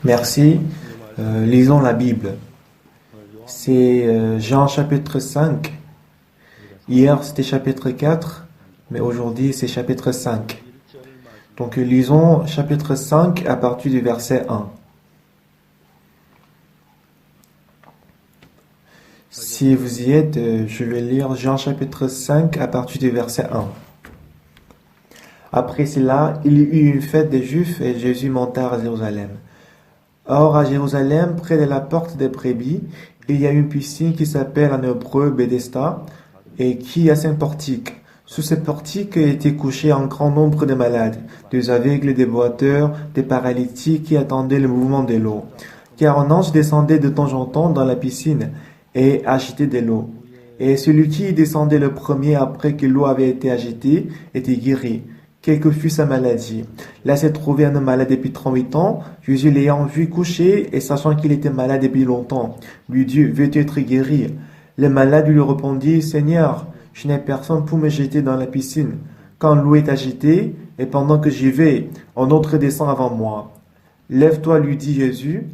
Merci. Lisons la Bible. C'est Jean chapitre 5. Hier c'était chapitre 4, mais aujourd'hui c'est chapitre 5. Donc lisons chapitre 5 à partir du verset 1. Si vous y êtes, je vais lire Jean chapitre 5 à partir du verset 1. Après cela, il y eut une fête des Juifs et Jésus monta à Jérusalem. Or, à Jérusalem, près de la porte des brebis, il y a une piscine qui s'appelle en hébreu Bethesda et qui a 5 portiques. Sous ces portiques étaient couchés un grand nombre de malades, des aveugles, des boiteurs, des paralytiques qui attendaient le mouvement de l'eau. Car un ange descendait de temps en temps dans la piscine et agitait de l'eau. Et celui qui descendait le premier après que l'eau avait été agitée était guéri, quelle que fût sa maladie. Là se trouvait un homme malade depuis 38 ans. Jésus l'ayant vu coucher et sachant qu'il était malade depuis longtemps, lui dit, veux-tu être guéri? Le malade lui répondit, Seigneur, je n'ai personne pour me jeter dans la piscine. Quand l'eau est agitée, et pendant que j'y vais, un autre descend avant moi. Lève-toi, lui dit Jésus,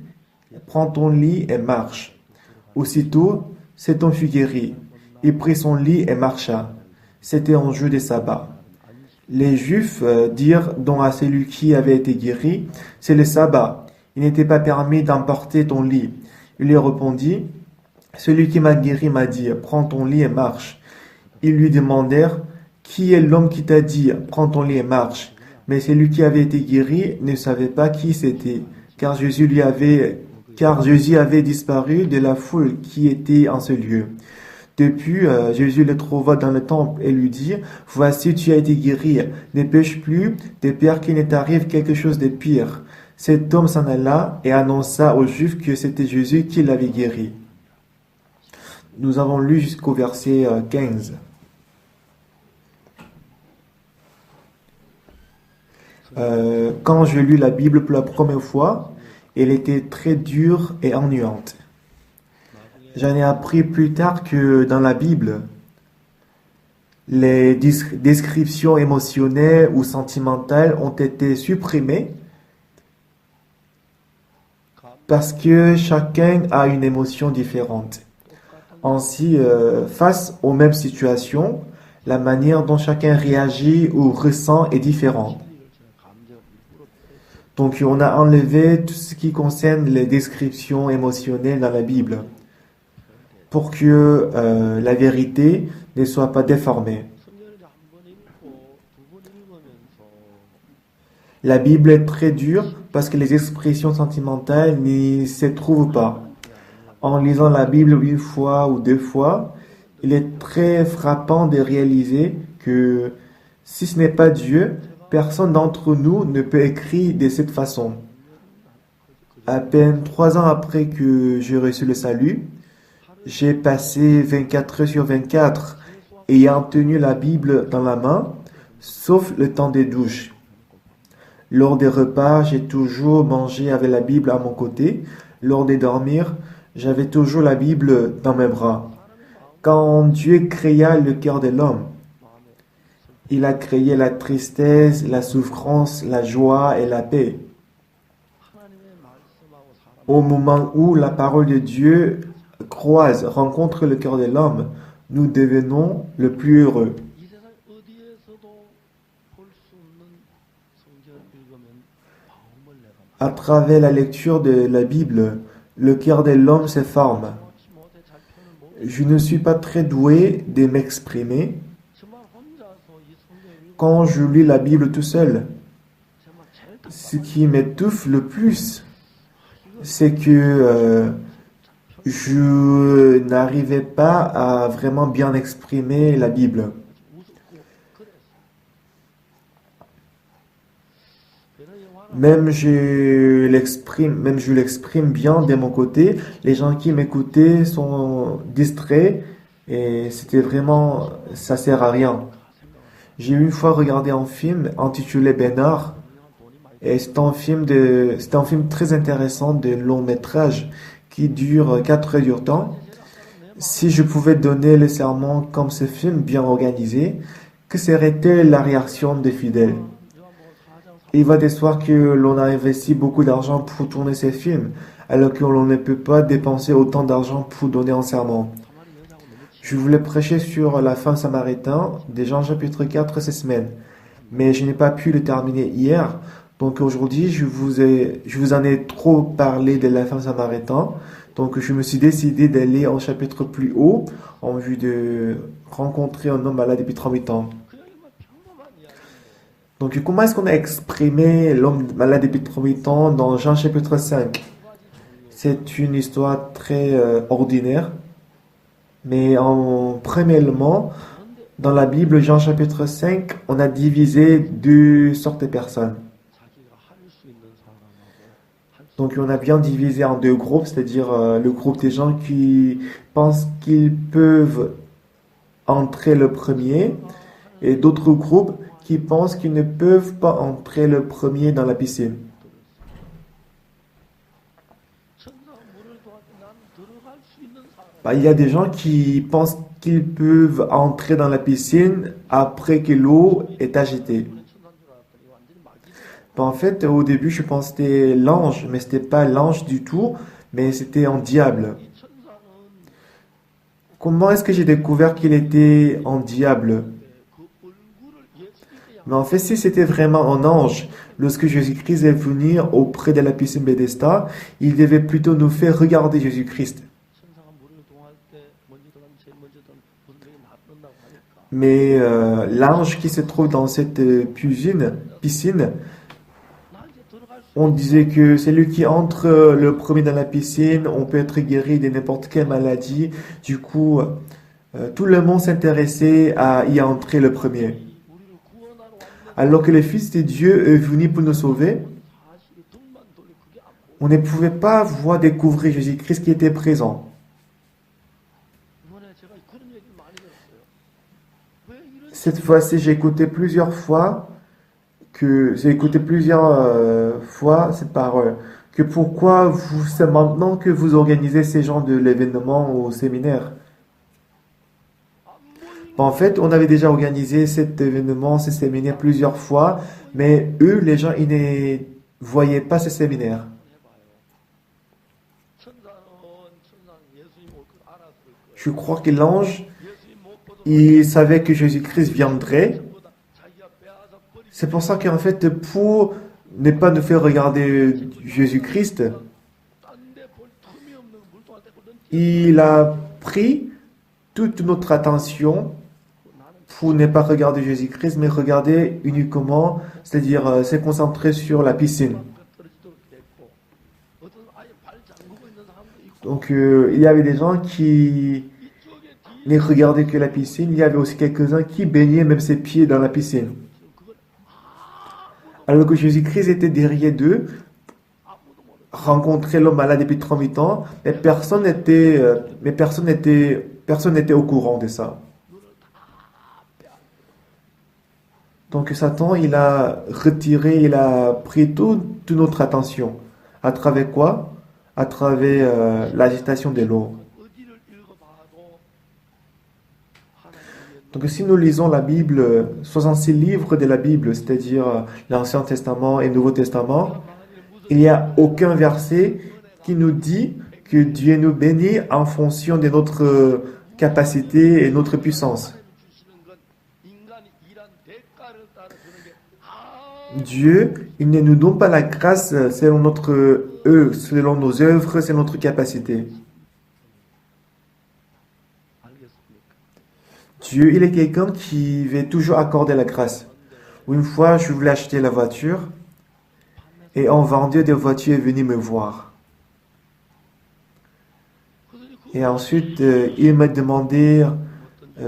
prends ton lit et marche. Aussitôt, cet homme fut guéri. Il prit son lit et marcha. C'était un jour de sabbat. Les Juifs dirent donc à celui qui avait été guéri, c'est le sabbat, il n'était pas permis d'emporter ton lit. Il lui répondit, celui qui m'a guéri m'a dit, prends ton lit et marche. Ils lui demandèrent, qui est l'homme qui t'a dit, prends ton lit et marche? Mais celui qui avait été guéri ne savait pas qui c'était, car Jésus avait disparu de la foule qui était en ce lieu. Depuis, Jésus le trouva dans le temple et lui dit, voici, tu as été guéri, ne pêche plus, de peur qu'il ne t'arrive quelque chose de pire. Cet homme s'en alla et annonça aux Juifs que c'était Jésus qui l'avait guéri. Nous avons lu jusqu'au verset 15. Quand je lus la Bible pour la première fois, elle était très dure et ennuyante. J'en ai appris plus tard que dans la Bible, les descriptions émotionnelles ou sentimentales ont été supprimées parce que chacun a une émotion différente. Ainsi, face aux mêmes situations, la manière dont chacun réagit ou ressent est différente. Donc, on a enlevé tout ce qui concerne les descriptions émotionnelles dans la Bible, pour que la vérité ne soit pas déformée. La Bible est très dure parce que les expressions sentimentales n'y se trouvent pas. En lisant la Bible une fois ou deux fois, il est très frappant de réaliser que si ce n'est pas Dieu, personne d'entre nous ne peut écrire de cette façon. À peine 3 ans après que j'ai reçu le salut, j'ai passé 24 heures sur 24 ayant tenu la Bible dans la main, sauf le temps des douches. Lors des repas, j'ai toujours mangé avec la Bible à mon côté. Lors des dormir, j'avais toujours la Bible dans mes bras. Quand Dieu créa le cœur de l'homme, il a créé la tristesse, la souffrance, la joie et la paix. Au moment où la parole de Dieu rencontre le cœur de l'homme, nous devenons le plus heureux. À travers la lecture de la Bible, le cœur de l'homme se forme. Je ne suis pas très doué de m'exprimer. Quand je lis la Bible tout seul, ce qui m'étouffe le plus, c'est que je n'arrivais pas à vraiment bien exprimer la Bible. Même je l'exprime bien de mon côté, les gens qui m'écoutaient sont distraits et c'était vraiment, ça sert à rien. J'ai une fois regardé un film intitulé Bénard et c'est un film très intéressant de long métrage qui dure 4 heures de temps. Si je pouvais donner le sermon comme ce film bien organisé, que serait-elle la réaction des fidèles? Il va des soirs que l'on a investi beaucoup d'argent pour tourner ces films, alors que l'on ne peut pas dépenser autant d'argent pour donner un sermon. Je voulais prêcher sur la femme samaritain de Jean chapitre 4 ces semaines, mais je n'ai pas pu le terminer hier. Donc aujourd'hui, je vous en ai trop parlé de la femme samaritain. Donc je me suis décidé d'aller un chapitre plus haut en vue de rencontrer un homme malade depuis 38 ans. Donc comment est-ce qu'on a exprimé l'homme malade depuis 38 ans dans Jean chapitre 5? C'est une histoire très ordinaire, mais premièrement, dans la Bible, Jean chapitre 5, on a divisé deux sortes de personnes. Donc on a bien divisé en deux groupes, c'est-à-dire le groupe des gens qui pensent qu'ils peuvent entrer le premier et d'autres groupes qui pensent qu'ils ne peuvent pas entrer le premier dans la piscine. Il y a des gens qui pensent qu'ils peuvent entrer dans la piscine après que l'eau est agitée. En fait, au début, je pensais que c'était l'ange, mais c'était pas l'ange du tout, mais c'était un diable. Comment est-ce que j'ai découvert qu'il était un diable? Mais en fait, si c'était vraiment un ange, lorsque Jésus-Christ est venu auprès de la piscine Bethesda, il devait plutôt nous faire regarder Jésus-Christ. Mais l'ange qui se trouve dans cette piscine, on disait que c'est lui qui entre le premier dans la piscine, on peut être guéri de n'importe quelle maladie. Du coup, tout le monde s'intéressait à y entrer le premier. Alors que le Fils de Dieu est venu pour nous sauver, on ne pouvait pas voir découvrir Jésus-Christ qui était présent. Cette fois-ci, j'ai écouté plusieurs fois cette parole. Que pourquoi c'est maintenant que vous organisez ces genres de l'événement au séminaire? En fait, on avait déjà organisé cet événement, ce séminaire plusieurs fois, mais eux, les gens, ils ne voyaient pas ce séminaire. Je crois que l'ange, il savait que Jésus-Christ viendrait. C'est pour ça qu'en fait, pour ne pas nous faire regarder Jésus-Christ, il a pris toute notre attention pour ne pas regarder Jésus-Christ, mais regarder uniquement, c'est-à-dire se concentrer sur la piscine. Donc, il y avait des gens qui ne regardaient que la piscine. Il y avait aussi quelques-uns qui baignaient même ses pieds dans la piscine. Alors que Jésus-Christ était derrière d'eux, rencontrait l'homme malade depuis 38 ans, mais personne n'était au courant de ça. Donc Satan, il a pris toute notre attention. À travers quoi? À travers l'agitation de l'eau. Donc si nous lisons la Bible, 66 livres de la Bible, c'est-à-dire l'Ancien Testament et le Nouveau Testament, il n'y a aucun verset qui nous dit que Dieu nous bénit en fonction de notre capacité et notre puissance. Dieu, il ne nous donne pas la grâce selon selon nos œuvres, selon notre capacité. Dieu, il est quelqu'un qui veut toujours accorder la grâce. Une fois, je voulais acheter la voiture et un vendeur de voiture est venu me voir. Et ensuite, il m'a demandé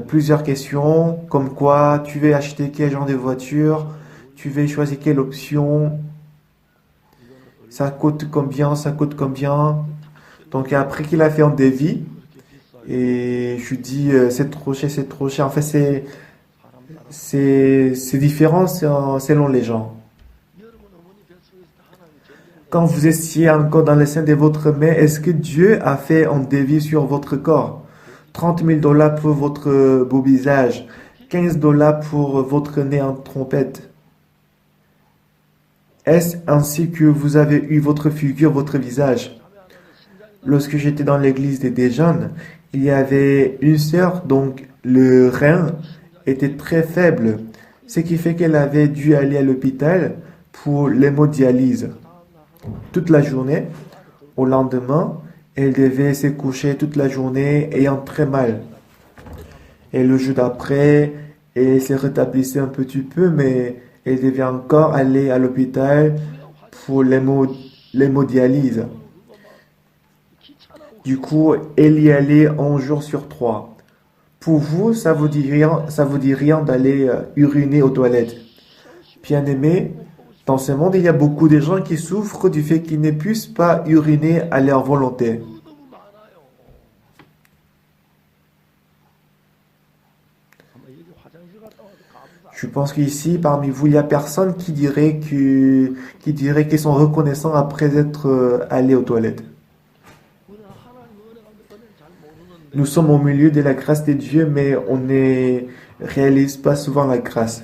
plusieurs questions, comme quoi tu veux acheter quel genre de voiture, tu veux choisir quelle option, ça coûte combien. Donc après qu'il a fait un devis, et je lui dis c'est trop cher. En fait, c'est différent selon les gens. Quand vous étiez encore dans le sein de votre mère, est-ce que Dieu a fait un devis sur votre corps? 30 000 $ pour votre beau visage, 15 $ pour votre nez en trompette. Est-ce ainsi que vous avez eu votre figure, votre visage? Lorsque j'étais dans l'église des jeunes, il y avait une sœur dont le rein était très faible, ce qui fait qu'elle avait dû aller à l'hôpital pour l'hémodialyse toute la journée. Au lendemain, elle devait se coucher toute la journée ayant très mal. Et le jour d'après, elle se rétablissait un petit peu, mais elle devait encore aller à l'hôpital pour l'hémodialyse. Du coup, elle y allait un jour sur 3. Pour vous, ça vous dit rien d'aller uriner aux toilettes. Bien-aimé, dans ce monde, il y a beaucoup de gens qui souffrent du fait qu'ils ne puissent pas uriner à leur volonté. Je pense qu'ici, parmi vous, il n'y a personne qui dirait qu'ils sont reconnaissants après être allés aux toilettes. Nous sommes au milieu de la grâce de Dieu, mais on ne réalise pas souvent la grâce.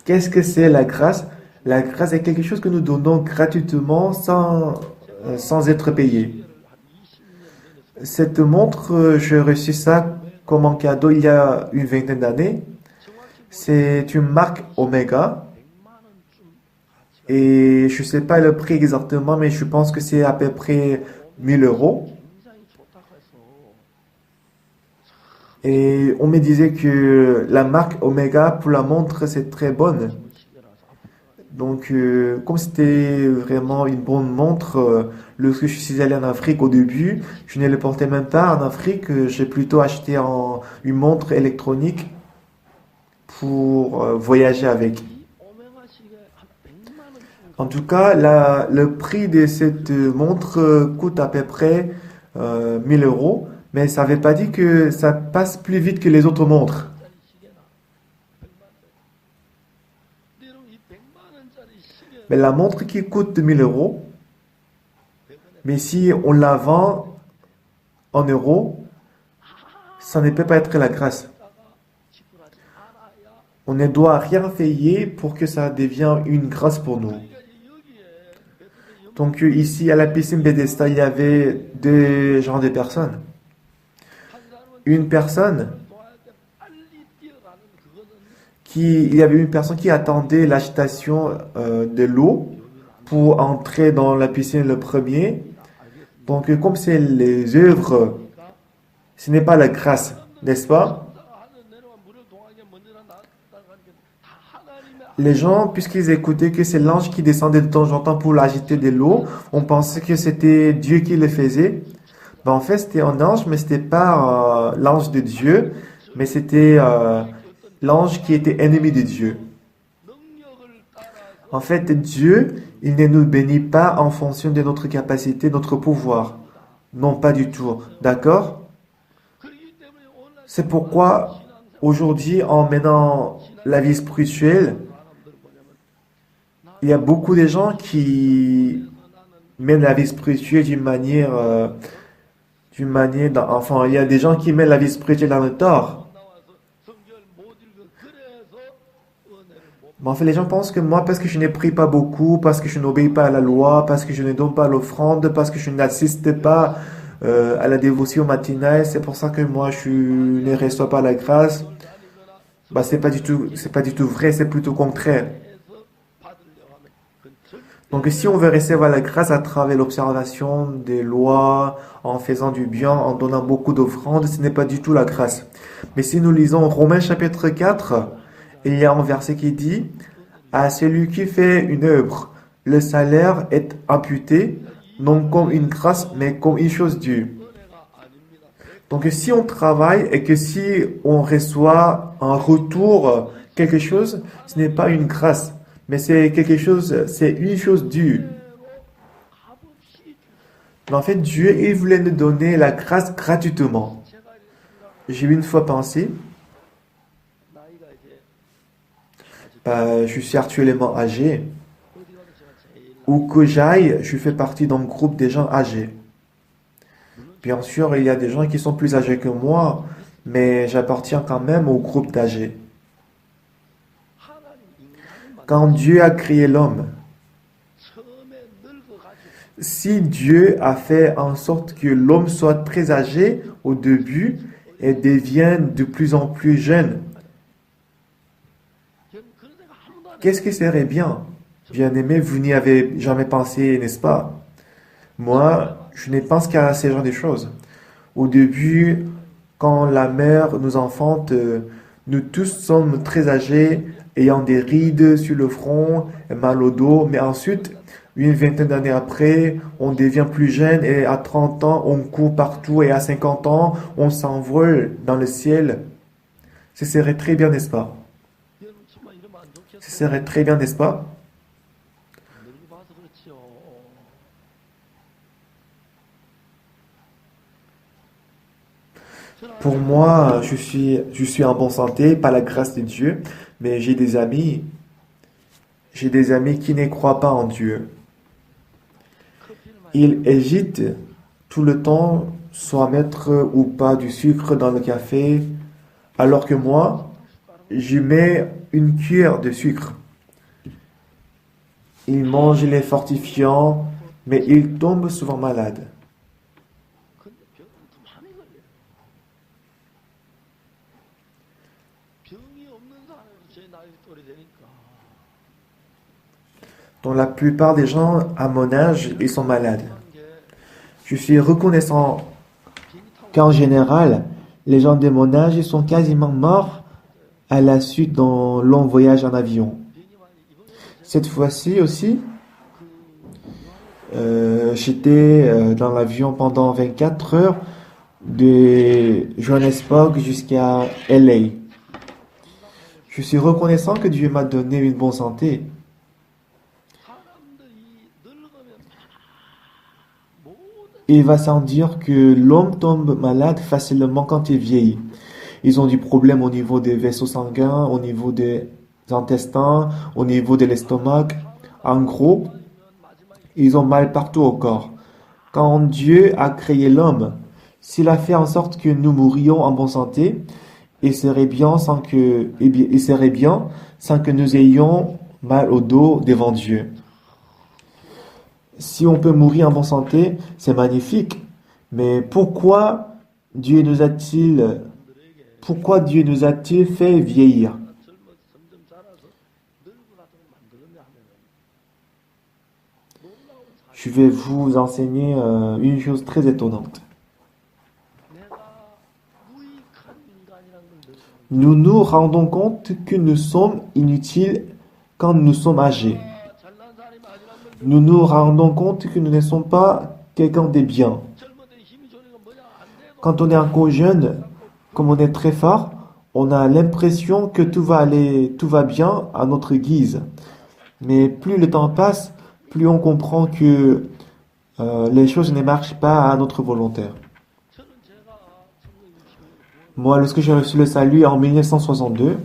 Qu'est-ce que c'est la grâce? La grâce est quelque chose que nous donnons gratuitement sans être payé. Cette montre, j'ai reçu ça comme un cadeau il y a une vingtaine d'années. C'est une marque Omega. Et je ne sais pas le prix exactement, mais je pense que c'est à peu près 1000 euros. Et on me disait que la marque Omega pour la montre, c'est très bonne. Donc, comme c'était vraiment une bonne montre, lorsque je suis allé en Afrique au début, je ne le portais même pas en Afrique. J'ai plutôt acheté une montre électronique pour voyager avec. En tout cas, le prix de cette montre coûte à peu près 1000 euros, mais ça ne veut pas dire que ça passe plus vite que les autres montres. Mais la montre qui coûte 1000 euros, mais si on la vend en euros, ça ne peut pas être la grâce. On ne doit rien payer pour que ça devienne une grâce pour nous. Donc ici, à la piscine Bethesda, il y avait deux genres de personnes. Il y avait une personne qui attendait l'agitation de l'eau pour entrer dans la piscine le premier. Donc comme c'est les œuvres, ce n'est pas la grâce, n'est-ce pas? Les gens, puisqu'ils écoutaient que c'est l'ange qui descendait de temps en temps pour l'agiter de l'eau, on pensait que c'était Dieu qui le faisait. Ben, en fait, c'était un ange, mais c'était pas l'ange de Dieu, mais c'était l'ange qui était ennemi de Dieu. En fait, Dieu, il ne nous bénit pas en fonction de notre capacité, notre pouvoir. Non, pas du tout. D'accord? C'est pourquoi, aujourd'hui, en menant la vie spirituelle, il y a beaucoup de gens qui mènent la vie spirituelle enfin, il y a des gens qui mènent la vie spirituelle dans le tort. Mais en fait, les gens pensent que moi, parce que je ne prie pas beaucoup, parce que je n'obéis pas à la loi, parce que je ne donne pas l'offrande, parce que je n'assiste pas à la dévotion matinale, c'est pour ça que moi, je ne reçois pas la grâce. Bah, c'est pas du tout vrai, c'est plutôt contraire. Donc, si on veut recevoir la grâce à travers l'observation des lois, en faisant du bien, en donnant beaucoup d'offrandes, ce n'est pas du tout la grâce. Mais si nous lisons Romains chapitre 4, il y a un verset qui dit, à celui qui fait une œuvre, le salaire est imputé, non comme une grâce, mais comme une chose due. Donc, si on travaille et que si on reçoit en retour quelque chose, ce n'est pas une grâce. Mais c'est une chose due. Mais en fait, Dieu, il voulait nous donner la grâce gratuitement. J'ai une fois pensé, je suis actuellement âgé, où que j'aille, je fais partie d'un groupe de gens âgés. Bien sûr, il y a des gens qui sont plus âgés que moi, mais j'appartiens quand même au groupe d'âgés. Quand Dieu a créé l'homme, si Dieu a fait en sorte que l'homme soit très âgé au début et devienne de plus en plus jeune, qu'est-ce qui serait bien? Bien-aimé, vous n'y avez jamais pensé, n'est-ce pas? Moi, je ne pense qu'à ces genres de choses. Au début, quand la mère nous enfante, nous tous sommes très âgés, ayant des rides sur le front, mal au dos, mais ensuite, une vingtaine d'années après, on devient plus jeune et à 30 ans, on court partout et à 50 ans, on s'envole dans le ciel. Ce serait très bien, n'est-ce pas? Ce serait très bien, n'est-ce pas? Pour moi, je suis en bonne santé par la grâce de Dieu, mais j'ai des amis qui ne croient pas en Dieu. Ils hésitent tout le temps, soit mettre ou pas du sucre dans le café, alors que moi, je mets une cuillère de sucre. Ils mangent les fortifiants, mais ils tombent souvent malades. Dans la plupart des gens à mon âge, ils sont malades. Je suis reconnaissant qu'en général, les gens de mon âge ils sont quasiment morts à la suite d'un long voyage en avion. Cette fois-ci aussi, j'étais dans l'avion pendant 24 heures de Johannesburg jusqu'à LA. Je suis reconnaissant que Dieu m'a donné une bonne santé. Il va sans dire que l'homme tombe malade facilement quand il vieillit. Ils ont du problème au niveau des vaisseaux sanguins, au niveau des intestins, au niveau de l'estomac. En gros, ils ont mal partout au corps. Quand Dieu a créé l'homme, s'il a fait en sorte que nous mourions en bonne santé, il serait bien sans que nous ayons mal au dos devant Dieu. Si on peut mourir en bonne santé, c'est magnifique. Mais pourquoi Dieu nous a-t-il fait vieillir? Je vais vous enseigner une chose très étonnante. Nous nous rendons compte que nous sommes inutiles quand nous sommes âgés. Nous nous rendons compte que nous ne sommes pas quelqu'un de bien. Quand on est encore jeune, comme on est très fort, on a l'impression que tout va bien à notre guise. Mais plus le temps passe, plus on comprend que les choses ne marchent pas à notre volonté. Moi, lorsque j'ai reçu le salut en 1962,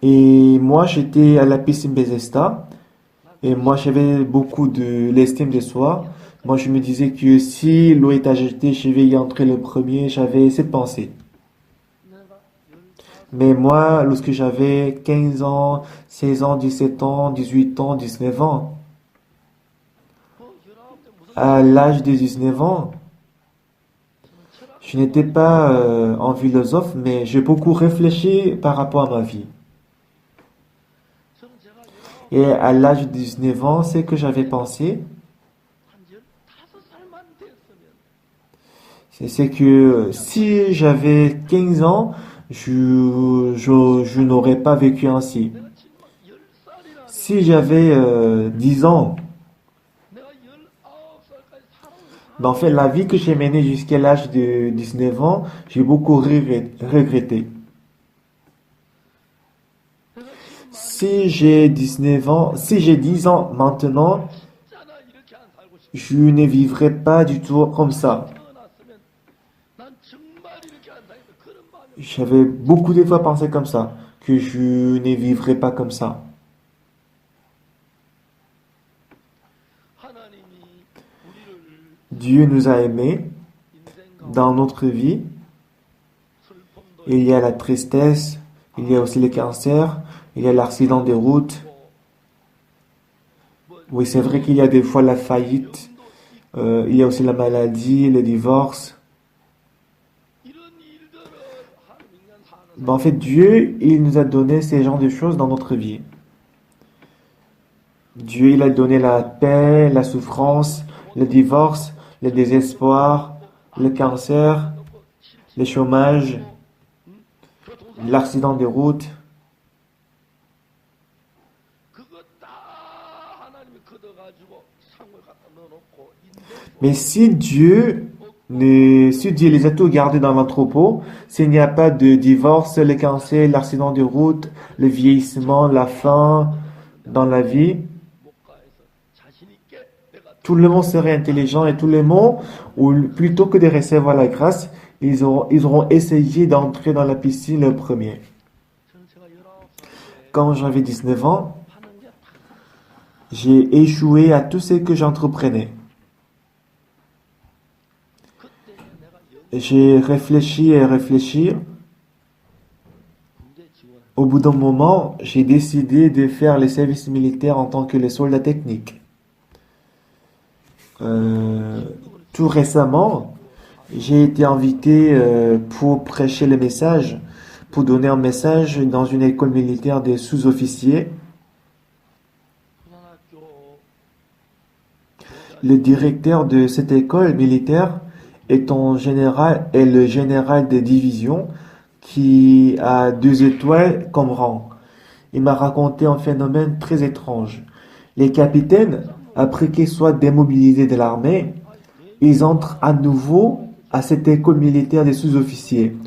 et moi j'étais à la piscine Bethesda, et moi j'avais beaucoup de l'estime de soi. Moi je me disais que si l'eau est agitée, je vais y entrer le premier, j'avais cette pensée. Mais moi, lorsque j'avais 15 ans, 16 ans, 17 ans, 18 ans, 19 ans, à l'âge de 19 ans, je n'étais pas un philosophe, mais j'ai beaucoup réfléchi par rapport à ma vie. Et à l'âge de 19 ans, c'est que j'avais pensé, c'est que si j'avais 15 ans, je n'aurais pas vécu ainsi. Si j'avais 10 ans, ben en fait, la vie que j'ai menée jusqu'à l'âge de 19 ans, j'ai beaucoup regretté. Si j'ai 10 ans maintenant, je ne vivrai pas du tout comme ça. J'avais beaucoup de fois pensé comme ça, que je ne vivrai pas comme ça. Dieu nous a aimés, Dans notre vie, il y a la tristesse, il y a aussi le cancer, il y a l'accident de route. Oui, c'est vrai qu'il y a des fois la faillite, il y a aussi la maladie, le divorce. Ben, en fait, Dieu, il nous a donné ces genres de choses dans notre vie. Dieu, il a donné la paix, la souffrance, le divorce, le désespoir, le cancer, le chômage, l'accident de route. Mais si Dieu les a tous gardés dans l'entrepôt, s'il n'y a pas de divorce, le cancer, l'accident de route, le vieillissement, la faim dans la vie, tout le monde serait intelligent et tout le monde, ou plutôt que de recevoir la grâce, ils auront essayé d'entrer dans la piscine le premier. Quand j'avais 19 ans, j'ai échoué à tout ce que j'entreprenais. J'ai réfléchi et réfléchi. Au bout d'un moment, j'ai décidé de faire le service militaire en tant que le soldat technique. Tout récemment, j'ai été invité pour prêcher le message, pour donner un message dans une école militaire des sous-officiers. Le directeur de cette école militaire est le général de division qui a 2 étoiles comme rang. Il m'a raconté un phénomène très étrange. Les capitaines, après qu'ils soient démobilisés de l'armée, ils entrent à nouveau à cette école militaire des sous-officiers.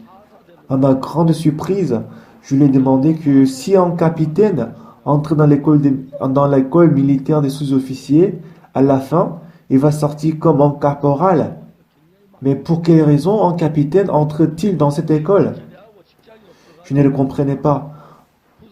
À ma grande surprise, je lui ai demandé que si un capitaine entre dans l'école militaire des sous-officiers, à la fin, il va sortir comme un caporal. Mais pour quelle raison un capitaine entre-t-il dans cette école? Je ne le comprenais pas.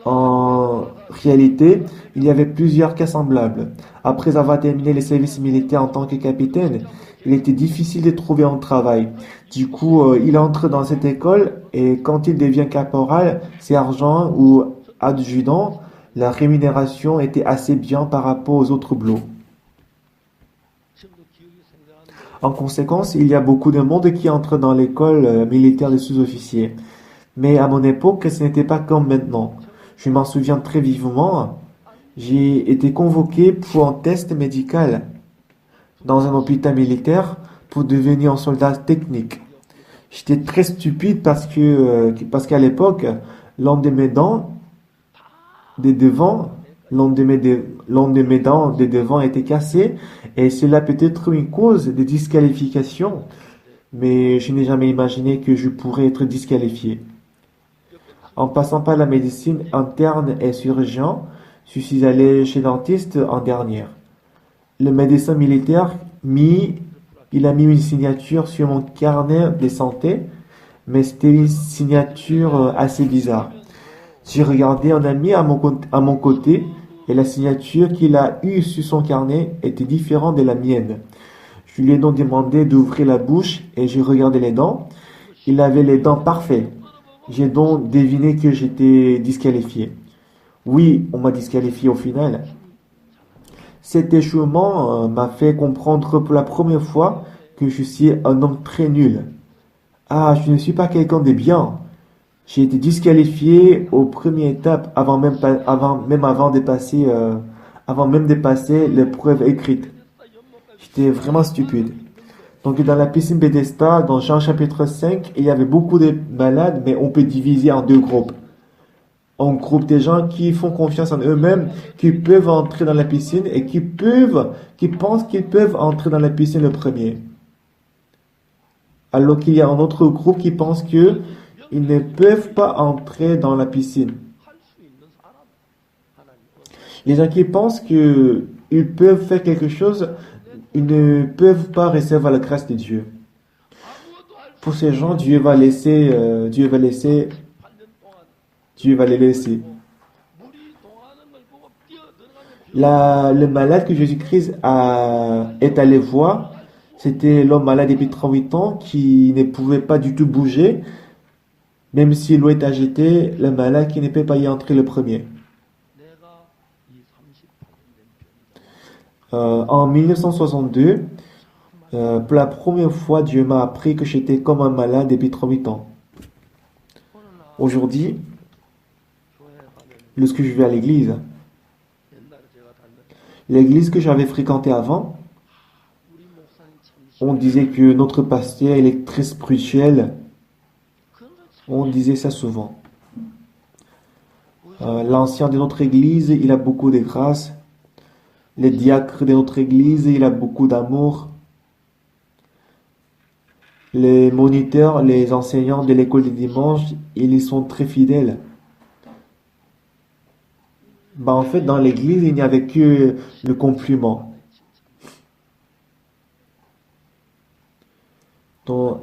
En réalité, il y avait plusieurs cas semblables. Après avoir terminé les services militaires en tant que capitaine, il était difficile de trouver un travail. Du coup, il entre dans cette école et quand il devient caporal, sergent ou adjudant, la rémunération était assez bien par rapport aux autres boulots. En conséquence, il y a beaucoup de monde qui entre dans l'école militaire des sous-officiers. Mais à mon époque, ce n'était pas comme maintenant. Je m'en souviens très vivement. J'ai été convoqué pour un test médical dans un hôpital militaire pour devenir un soldat technique. J'étais très stupide parce qu'à l'époque, l'un de mes dents des devant, l'un de mes dents des devant était cassé et cela peut être une cause de disqualification. Mais je n'ai jamais imaginé que je pourrais être disqualifié. En passant par la médecine interne et chirurgien, je suis allé chez le dentiste en dernière. Le médecin militaire, il a mis une signature sur mon carnet de santé, mais c'était une signature assez bizarre. J'ai regardé un ami à mon côté et la signature qu'il a eue sur son carnet était différente de la mienne. Je lui ai donc demandé d'ouvrir la bouche et j'ai regardé les dents. Il avait les dents parfaites. J'ai donc deviné que j'étais disqualifié. Oui, on m'a disqualifié au final. Cet échouement m'a fait comprendre pour la première fois que je suis un homme très nul. Ah, je ne suis pas quelqu'un de bien. J'ai été disqualifié aux premières étapes avant même de passer l'épreuve écrite. J'étais vraiment stupide. Donc dans la piscine Bethesda, dans Jean chapitre 5, il y avait beaucoup de malades, mais on peut diviser en 2 groupes. Un groupe des gens qui font confiance en eux-mêmes, qui peuvent entrer dans la piscine et qui pensent qu'ils peuvent entrer dans la piscine le premier. Alors qu'il y a un autre groupe qui pense qu'ils ne peuvent pas entrer dans la piscine. Les gens qui pensent qu'ils peuvent faire quelque chose, ils ne peuvent pas recevoir la grâce de Dieu. Pour ces gens, Dieu va les laisser. Le malade que Jésus-Christ est allé voir, C'était l'homme malade depuis 38 ans qui ne pouvait pas du tout bouger, même si l'eau est agitée, le malade qui ne peut pas y entrer le premier. En 1962, pour la première fois, Dieu m'a appris que j'étais comme un malade depuis 38 ans. Aujourd'hui, lorsque je vais à l'église que j'avais fréquentée avant, on disait que notre pasteur, il est très spirituel. On disait ça souvent. L'ancien de notre église, il a beaucoup de grâce. Les diacres de notre église, il a beaucoup d'amour. Les moniteurs, les enseignants de l'école du dimanche, ils sont très fidèles. En fait, dans l'église, il n'y avait que le compliment. Donc,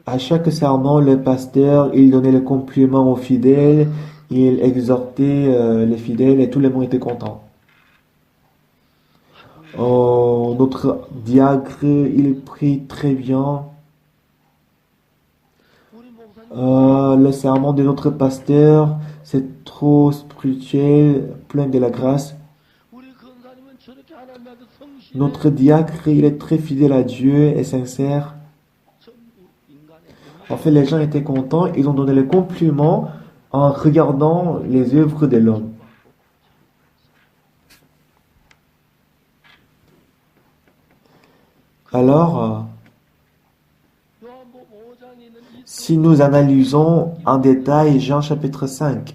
à chaque sermon, le pasteur, il donnait le compliment aux fidèles, il exhortait les fidèles et tout le monde était content. Notre diacre, il prie très bien. Le sermon de notre pasteur, c'est trop spirituel, plein de la grâce. Notre diacre, il est très fidèle à Dieu et sincère. En fait, les gens étaient contents, ils ont donné le compliment en regardant les œuvres de l'homme. Alors, si nous analysons en détail Jean chapitre 5,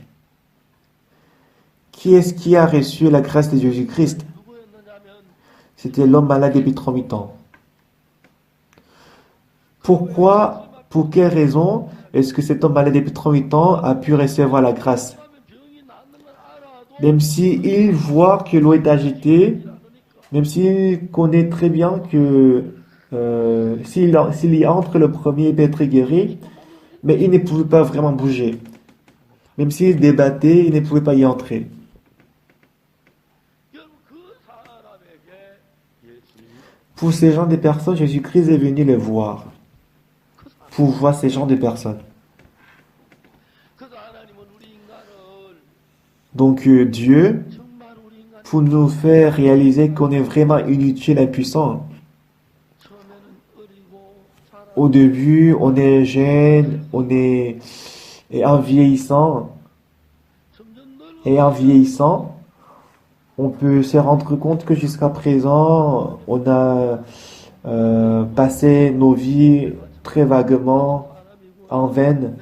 qui est-ce qui a reçu la grâce de Jésus-Christ? C'était l'homme malade depuis 38 ans. Pourquoi, pour quelle raison est-ce que cet homme malade depuis 38 ans a pu recevoir la grâce? Même s'il voit que l'eau est agitée, même s'il connaît très bien que s'il y entre le premier, il peut être guéri, mais il ne pouvait pas vraiment bouger. Même s'il débattait, il ne pouvait pas y entrer. Pour ces gens de personnes, Jésus-Christ est venu les voir. Pour voir ces gens de personnes. Donc Dieu, pour nous faire réaliser qu'on est vraiment inutile, impuissant. Au début, on est jeune, et en vieillissant, on peut se rendre compte que jusqu'à présent, on a passé nos vies très vaguement, en vain.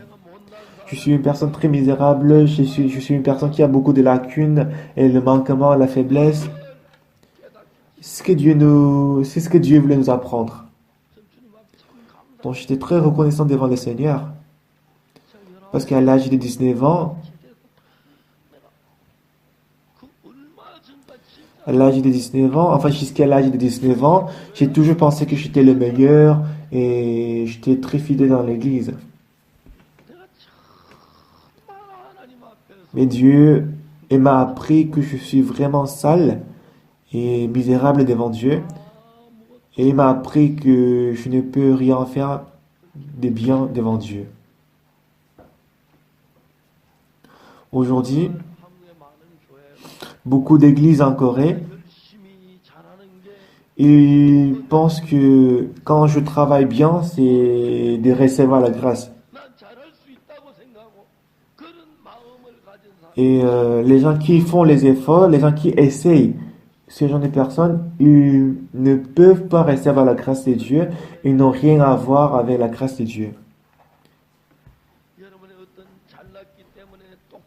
Je suis une personne très misérable, je suis une personne qui a beaucoup de lacunes et le manquement, la faiblesse. C'est ce que Dieu voulait nous apprendre. Donc j'étais très reconnaissant devant le Seigneur. Parce qu'à l'âge de 19 ans, enfin jusqu'à l'âge de 19 ans, j'ai toujours pensé que j'étais le meilleur et j'étais très fidèle dans l'église. Mais Dieu m'a appris que je suis vraiment sale et misérable devant Dieu. Et il m'a appris que je ne peux rien faire de bien devant Dieu. Aujourd'hui, beaucoup d'églises en Corée, ils pensent que quand je travaille bien, c'est de recevoir la grâce. Et les gens qui font les efforts, les gens qui essayent, ce genre de personnes, ils ne peuvent pas recevoir la grâce de Dieu. Ils n'ont rien à voir avec la grâce de Dieu.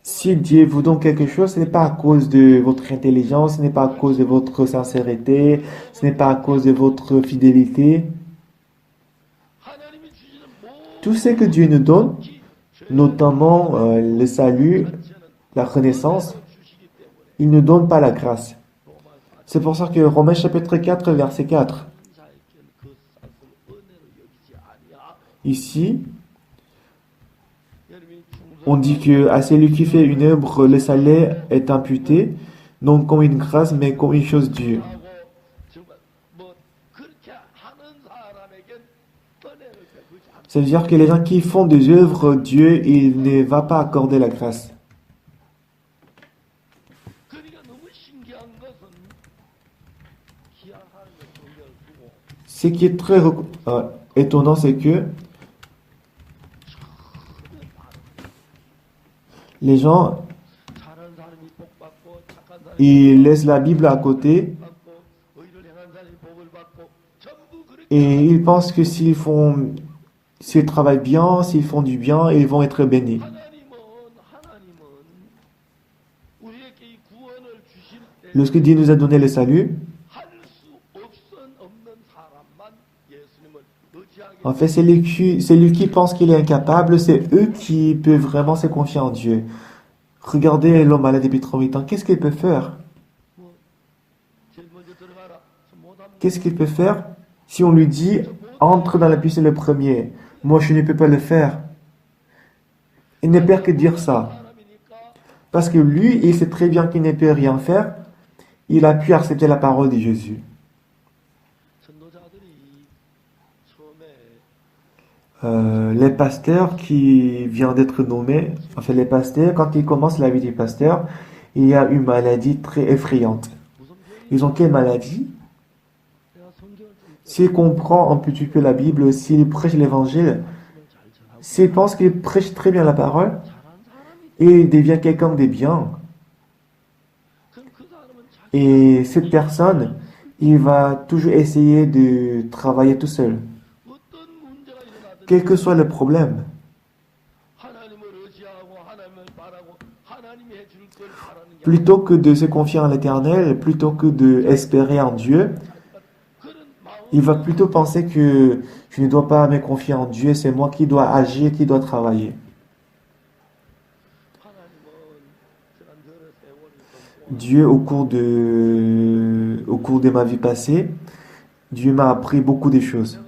Si Dieu vous donne quelque chose, ce n'est pas à cause de votre intelligence, ce n'est pas à cause de votre sincérité, ce n'est pas à cause de votre fidélité. Tout ce que Dieu nous donne, notamment le salut, la renaissance, il ne donne pas la grâce. C'est pour ça que Romains chapitre 4, verset 4. Ici, on dit que à celui qui fait une œuvre, le salaire est imputé, non comme une grâce, mais comme une chose due. Ça veut dire que les gens qui font des œuvres, Dieu, il ne va pas accorder la grâce. Ce qui est très étonnant, c'est que les gens, ils laissent la Bible à côté et ils pensent que s'ils travaillent bien, s'ils font du bien, ils vont être bénis. Lorsque Dieu nous a donné le salut, en fait, celui qui pense qu'il est incapable, c'est eux qui peuvent vraiment se confier en Dieu. Regardez l'homme malade depuis 38 ans, qu'est-ce qu'il peut faire? Qu'est-ce qu'il peut faire si on lui dit, entre dans la piscine le premier? Moi, je ne peux pas le faire. Il ne peut que dire ça. Parce que lui, il sait très bien qu'il ne peut rien faire. Il a pu accepter la parole de Jésus. Les pasteurs qui viennent d'être nommés, enfin les pasteurs, quand ils commencent la vie du pasteur, il y a une maladie très effrayante. Ils ont quelle maladie? S'ils comprennent un petit peu la Bible, s'ils prêchent l'évangile, s'ils pensent qu'ils prêchent très bien la parole, et il devient quelqu'un de bien. Et cette personne, il va toujours essayer de travailler tout seul. Quel que soit le problème. Plutôt que de se confier en l'Éternel, plutôt que d'espérer en Dieu, il va plutôt penser que je ne dois pas me confier en Dieu, c'est moi qui dois agir, qui dois travailler. Dieu, au cours de ma vie passée, Dieu m'a appris beaucoup de choses.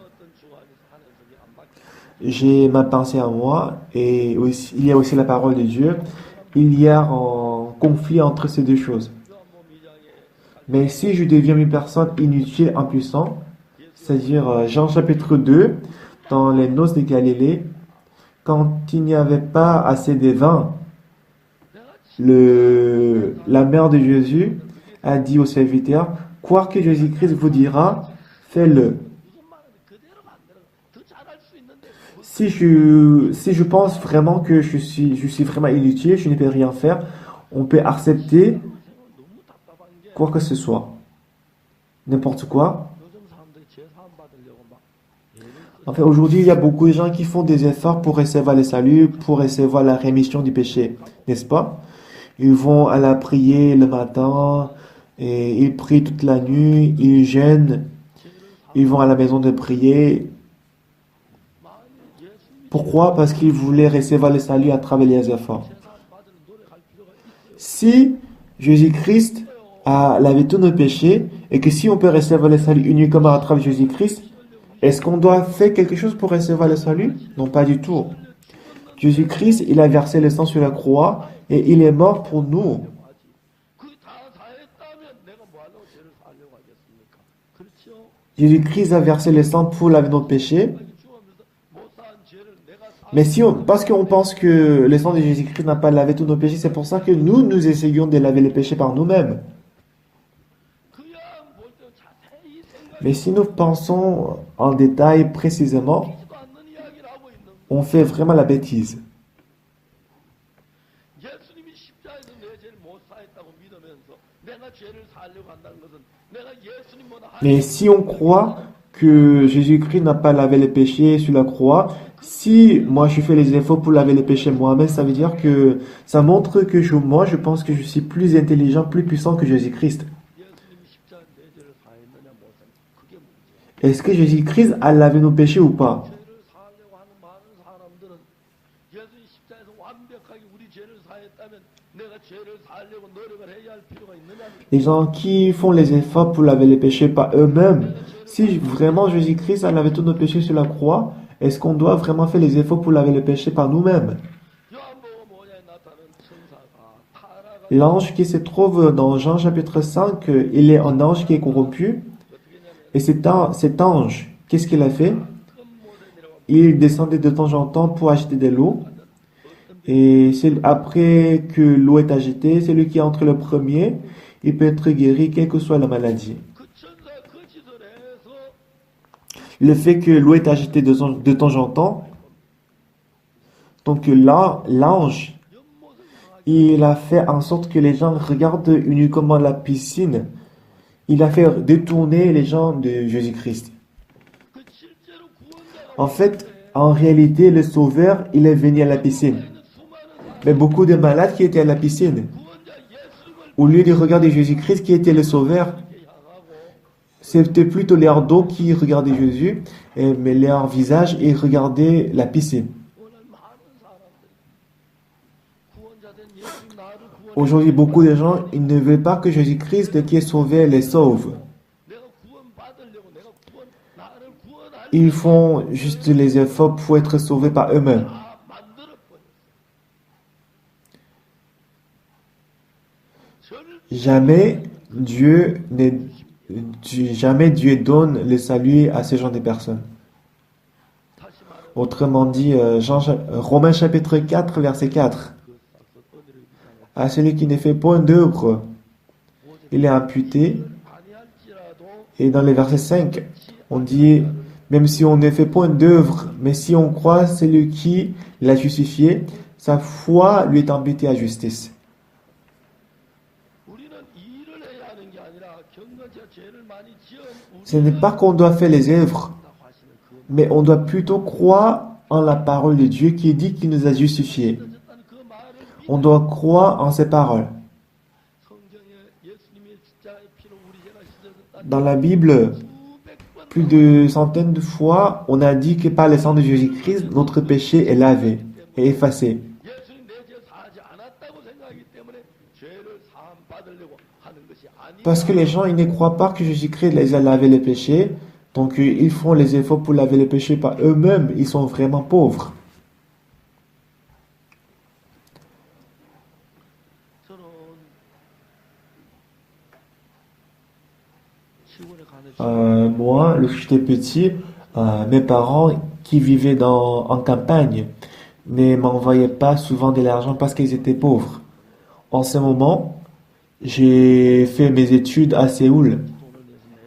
J'ai ma pensée à moi et aussi, il y a aussi la parole de Dieu. Il y a un conflit entre ces deux choses. Mais si je deviens une personne inutile, impuissante, c'est-à-dire Jean chapitre 2, dans les noces de Galilée, quand il n'y avait pas assez de vin, la mère de Jésus a dit au serviteur, quoi que Jésus-Christ vous dira, faites-le. Si je pense vraiment que je suis vraiment inutile, je ne peux rien faire, on peut accepter quoi que ce soit. N'importe quoi. Enfin, aujourd'hui, il y a beaucoup de gens qui font des efforts pour recevoir le salut, pour recevoir la rémission du péché, n'est-ce pas? Ils vont à la prière le matin, et ils prient toute la nuit, ils jeûnent, ils vont à la maison de prier. Pourquoi? Parce qu'ils voulaient recevoir le salut à travers les efforts. Si Jésus-Christ a lavé tous nos péchés, et que si on peut recevoir le salut uniquement à travers Jésus-Christ, est-ce qu'on doit faire quelque chose pour recevoir le salut? Non, pas du tout. Jésus-Christ, il a versé le sang sur la croix, et il est mort pour nous. Jésus-Christ a versé le sang pour laver nos péchés. Mais parce qu'on pense que le sang de Jésus-Christ n'a pas lavé tous nos péchés, c'est pour ça que nous essayons de laver les péchés par nous-mêmes. Mais si nous pensons en détail précisément, on fait vraiment la bêtise. Mais si on croit que Jésus-Christ n'a pas lavé les péchés sur la croix, si moi je fais les efforts pour laver les péchés moi-même, ça veut dire que ça montre que moi je pense que je suis plus intelligent, plus puissant que Jésus-Christ. Est-ce que Jésus-Christ a lavé nos péchés ou pas? Les gens qui font les efforts pour laver les péchés par eux-mêmes, si vraiment Jésus-Christ a lavé tous nos péchés sur la croix, est-ce qu'on doit vraiment faire les efforts pour laver les péchés par nous-mêmes? L'ange qui se trouve dans Jean chapitre 5, il est un ange qui est corrompu. Et cet ange, qu'est-ce qu'il a fait? Il descendait de temps en temps pour acheter de l'eau. Et après que l'eau est agitée, celui qui entre le premier, il peut être guéri quelle que soit la maladie. Le fait que l'eau est agitée de temps en temps, donc là, l'ange, il a fait en sorte que les gens regardent uniquement la piscine. Il a fait détourner les gens de Jésus-Christ. En fait, en réalité, le Sauveur, il est venu à la piscine. Mais beaucoup de malades qui étaient à la piscine, au lieu de regarder Jésus-Christ qui était le Sauveur, c'était plutôt l'air d'eau qui regardait Jésus, mais leur visage, ils regardaient la piscine. Aujourd'hui, beaucoup de gens, ils ne veulent pas que Jésus-Christ qui est sauvé les sauve. Ils font juste les efforts pour être sauvés par eux-mêmes. Jamais Dieu donne le salut à ce genre de personnes. Autrement dit, Romains chapitre 4, verset 4. À celui qui ne fait point d'œuvre, il est imputé. Et dans le verset 5, on dit, même si on ne fait point d'œuvre, mais si on croit celui qui l'a justifié, sa foi lui est imputée à justice. Ce n'est pas qu'on doit faire les œuvres, mais on doit plutôt croire en la parole de Dieu qui dit qu'il nous a justifiés. On doit croire en ses paroles. Dans la Bible, plus de centaines de fois, on a dit que par le sang de Jésus-Christ, notre péché est lavé et effacé. Parce que les gens, ils ne croient pas que Jésus-Christ les a lavé les péchés, donc ils font les efforts pour laver les péchés par eux-mêmes. Ils sont vraiment pauvres. Moi, lorsque j'étais petit, mes parents qui vivaient en campagne ne m'envoyaient pas souvent de l'argent parce qu'ils étaient pauvres. En ce moment, j'ai fait mes études à Séoul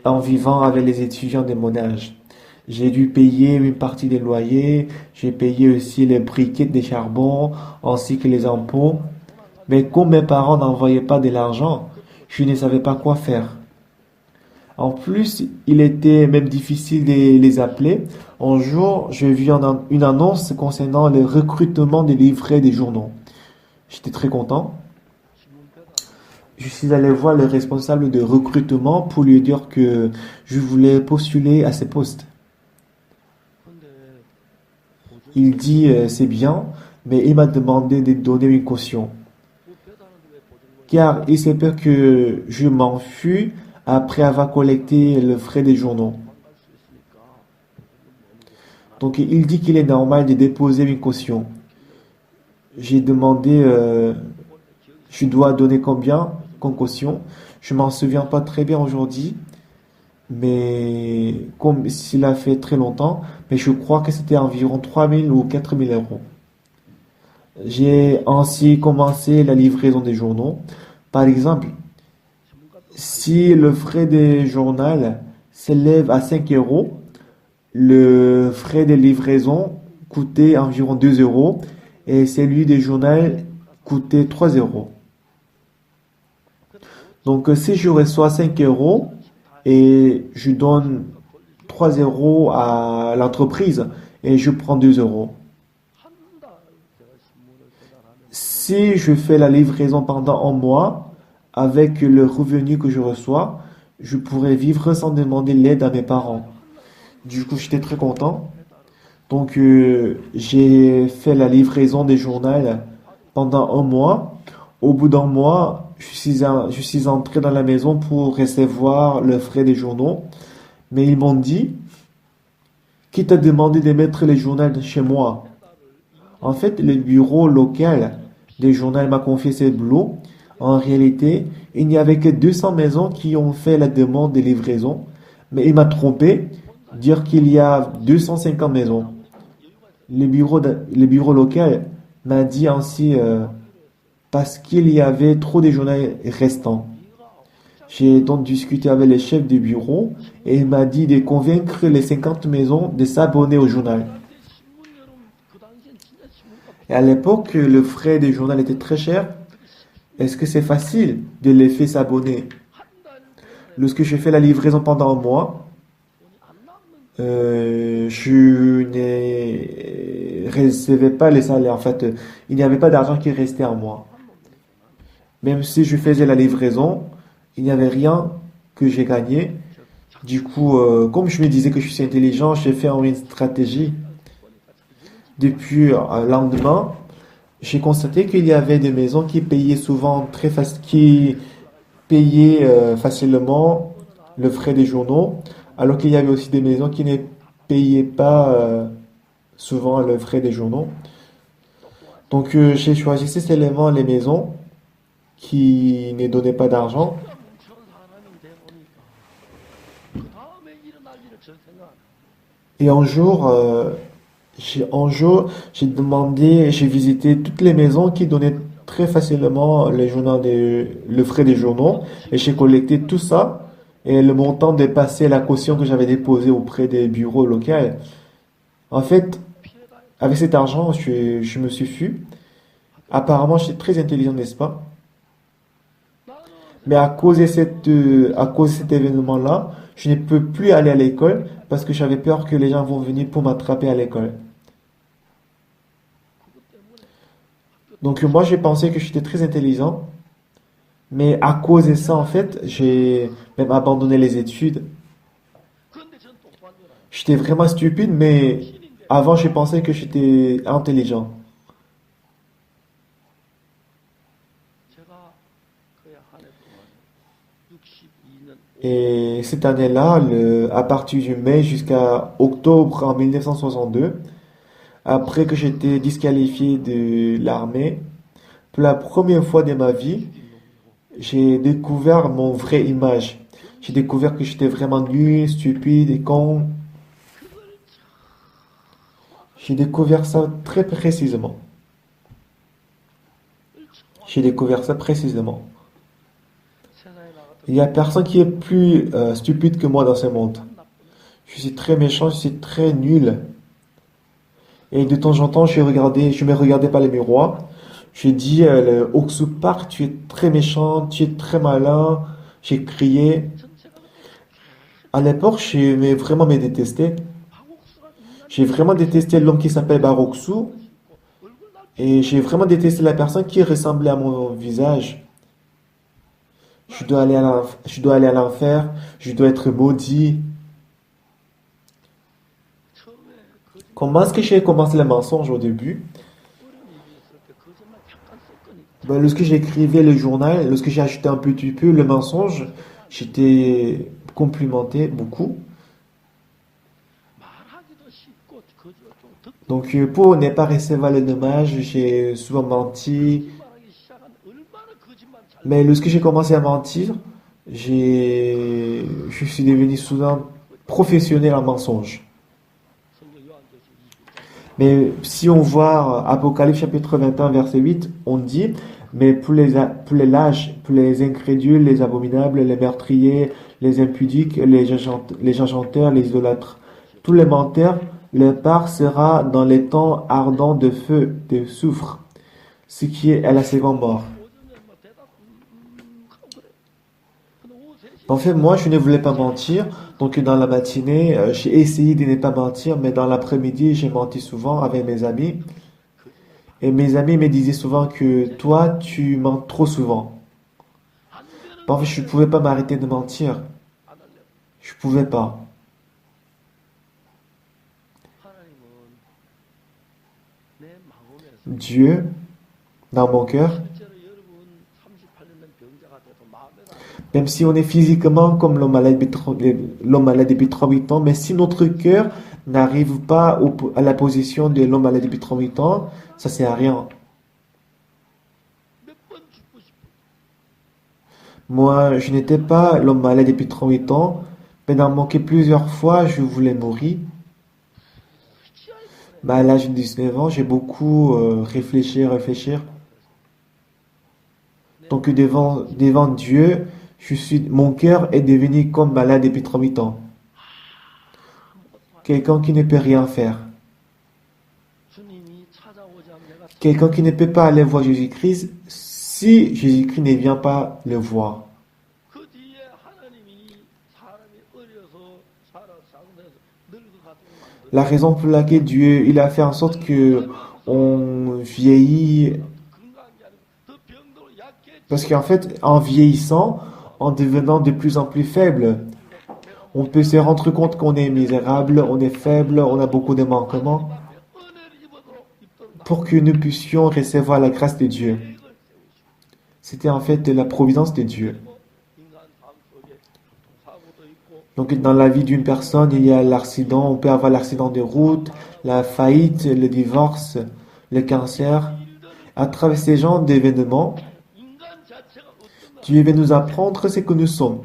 en vivant avec les étudiants de mon âge. J'ai dû payer une partie des loyers, j'ai payé aussi les briquettes des charbons ainsi que les impôts. Mais comme mes parents n'envoyaient pas de l'argent, je ne savais pas quoi faire. En plus, il était même difficile de les appeler. Un jour, j'ai vu une annonce concernant le recrutement des livrets des journaux. J'étais très content. Je suis allé voir le responsable de recrutement pour lui dire que je voulais postuler à ce poste. Il dit c'est bien, mais il m'a demandé de donner une caution. Car il s'est peur que je m'enfuis après avoir collecté le frais des journaux. Donc il dit qu'il est normal de déposer une caution. J'ai demandé, je dois donner combien comme caution. Je m'en souviens pas très bien aujourd'hui, mais comme s'il a fait très longtemps, mais je crois que c'était environ 3 000 ou 4 000 euros. J'ai ainsi commencé la livraison des journaux. Par exemple, si le frais des journaux s'élève à 5 euros, le frais de livraison coûtait environ 2 euros et celui des journaux coûtait 3 euros. Donc si je reçois 5 euros et je donne 3 euros à l'entreprise et je prends 2 euros. Si je fais la livraison pendant un mois, avec le revenu que je reçois, je pourrais vivre sans demander l'aide à mes parents. Du coup, j'étais très content. Donc, j'ai fait la livraison des journaux pendant un mois. Au bout d'un mois, je suis entré dans la maison pour recevoir le frais des journaux. Mais ils m'ont dit, qui t'a demandé de mettre les journaux chez moi? En fait, le bureau local des journaux m'a confié ce boulot. En réalité, il n'y avait que 200 maisons qui ont fait la demande de livraison. Mais il m'a trompé, dire qu'il y a 250 maisons. le bureau local m'a dit ainsi parce qu'il y avait trop de journaux restants. J'ai donc discuté avec les chefs du bureau et il m'a dit de convaincre les 50 maisons de s'abonner au journal. Et à l'époque, le frais du journal était très cher. Est-ce que c'est facile de les faire s'abonner? Lorsque j'ai fait la livraison pendant un mois, je ne recevais pas les salaires. En fait, il n'y avait pas d'argent qui restait à moi. Même si je faisais la livraison, il n'y avait rien que j'ai gagné. Du coup, comme je me disais que je suis intelligent, j'ai fait une stratégie. Depuis le lendemain, j'ai constaté qu'il y avait des maisons qui payaient souvent qui payaient facilement le frais des journaux, alors qu'il y avait aussi des maisons qui ne payaient pas souvent le frais des journaux. Donc j'ai choisi ces éléments, les maisons qui ne donnaient pas d'argent. Et un jour, j'ai demandé, j'ai visité toutes les maisons qui donnaient très facilement le frais des journaux, et j'ai collecté tout ça, et le montant dépassait la caution que j'avais déposée auprès des bureaux locaux. En fait, avec cet argent, je me suis fui. Apparemment, je suis très intelligent, n'est-ce pas? Mais à cause de cet événement-là, je ne peux plus aller à l'école parce que j'avais peur que les gens vont venir pour m'attraper à l'école. Donc moi, j'ai pensé que j'étais très intelligent, mais à cause de ça, en fait, j'ai même abandonné les études. J'étais vraiment stupide, mais avant, j'ai pensé que j'étais intelligent. Et cette année-là, à partir du mai jusqu'à octobre en 1962, après que j'étais disqualifié de l'armée, pour la première fois de ma vie, j'ai découvert mon vrai image. J'ai découvert que j'étais vraiment nul, stupide et con. J'ai découvert ça très précisément. J'ai découvert ça précisément. Il y a personne qui est plus stupide que moi dans ce monde. Je suis très méchant, je suis très nul. Et de temps en temps, je me regardais par les miroirs. J'ai dit, Oxupar, tu es très méchant, tu es très malin. J'ai crié. À l'époque, vraiment me détesté. J'ai vraiment détesté l'homme qui s'appelle Baroxu. Et j'ai vraiment détesté la personne qui ressemblait à mon visage. Je dois aller à l'enfer. Je dois être maudit. Comment est-ce que j'ai commencé le mensonge au début? Ben, lorsque j'écrivais le journal, lorsque j'ai ajouté un petit peu le mensonge, j'étais complimenté beaucoup. Donc, pour ne pas recevoir le dommage, j'ai souvent menti. Mais lorsque j'ai commencé à mentir, je suis devenu soudain professionnel en mensonge. Mais si on voit Apocalypse chapitre 21, verset 8, on dit, mais pour les lâches, pour les incrédules, les abominables, les meurtriers, les impudiques, les enchanteurs, les idolâtres, tous les menteurs, leur part sera dans les temps ardents de feu, de soufre, ce qui est à la seconde mort. En fait, moi, je ne voulais pas mentir. Donc, dans la matinée, j'ai essayé de ne pas mentir, mais dans l'après-midi, j'ai menti souvent avec mes amis. Et mes amis me disaient souvent que toi, tu mens trop souvent. En fait, je ne pouvais pas m'arrêter de mentir. Je ne pouvais pas. Dieu, dans mon cœur, même si on est physiquement comme l'homme malade depuis 38 ans, mais si notre cœur n'arrive pas à la position de l'homme malade depuis 38 ans, ça sert à rien. Moi, je n'étais pas l'homme malade depuis 38 ans, mais dans mon cœur, plusieurs fois, je voulais mourir. Bah, à l'âge de 19 ans, j'ai beaucoup réfléchir. Donc devant Dieu, mon cœur est devenu comme malade depuis 38 ans. Quelqu'un qui ne peut rien faire. Quelqu'un qui ne peut pas aller voir Jésus-Christ si Jésus-Christ ne vient pas le voir. La raison pour laquelle Dieu, il a fait en sorte que on vieillit, parce qu'en fait, en vieillissant, en devenant de plus en plus faible, on peut se rendre compte qu'on est misérable, on est faible, on a beaucoup de manquements, pour que nous puissions recevoir la grâce de Dieu. C'était en fait la providence de Dieu. Donc dans la vie d'une personne, il y a l'accident, on peut avoir l'accident de route, la faillite, le divorce, le cancer. À travers ces genres d'événements, Dieu veut nous apprendre ce que nous sommes.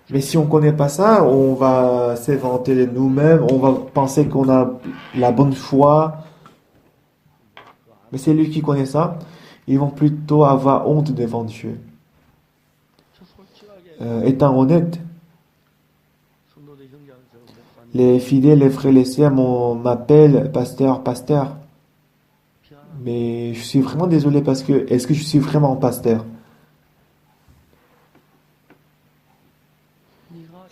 Mais si on ne connaît pas ça, on va s'inventer de nous-mêmes, on va penser qu'on a la bonne foi. Mais c'est lui qui connaît ça. Ils vont plutôt avoir honte devant Dieu. Étant honnête, les fidèles, les frères, les sœurs m'appellent pasteur. Mais je suis vraiment désolé parce que, est-ce que je suis vraiment pasteur?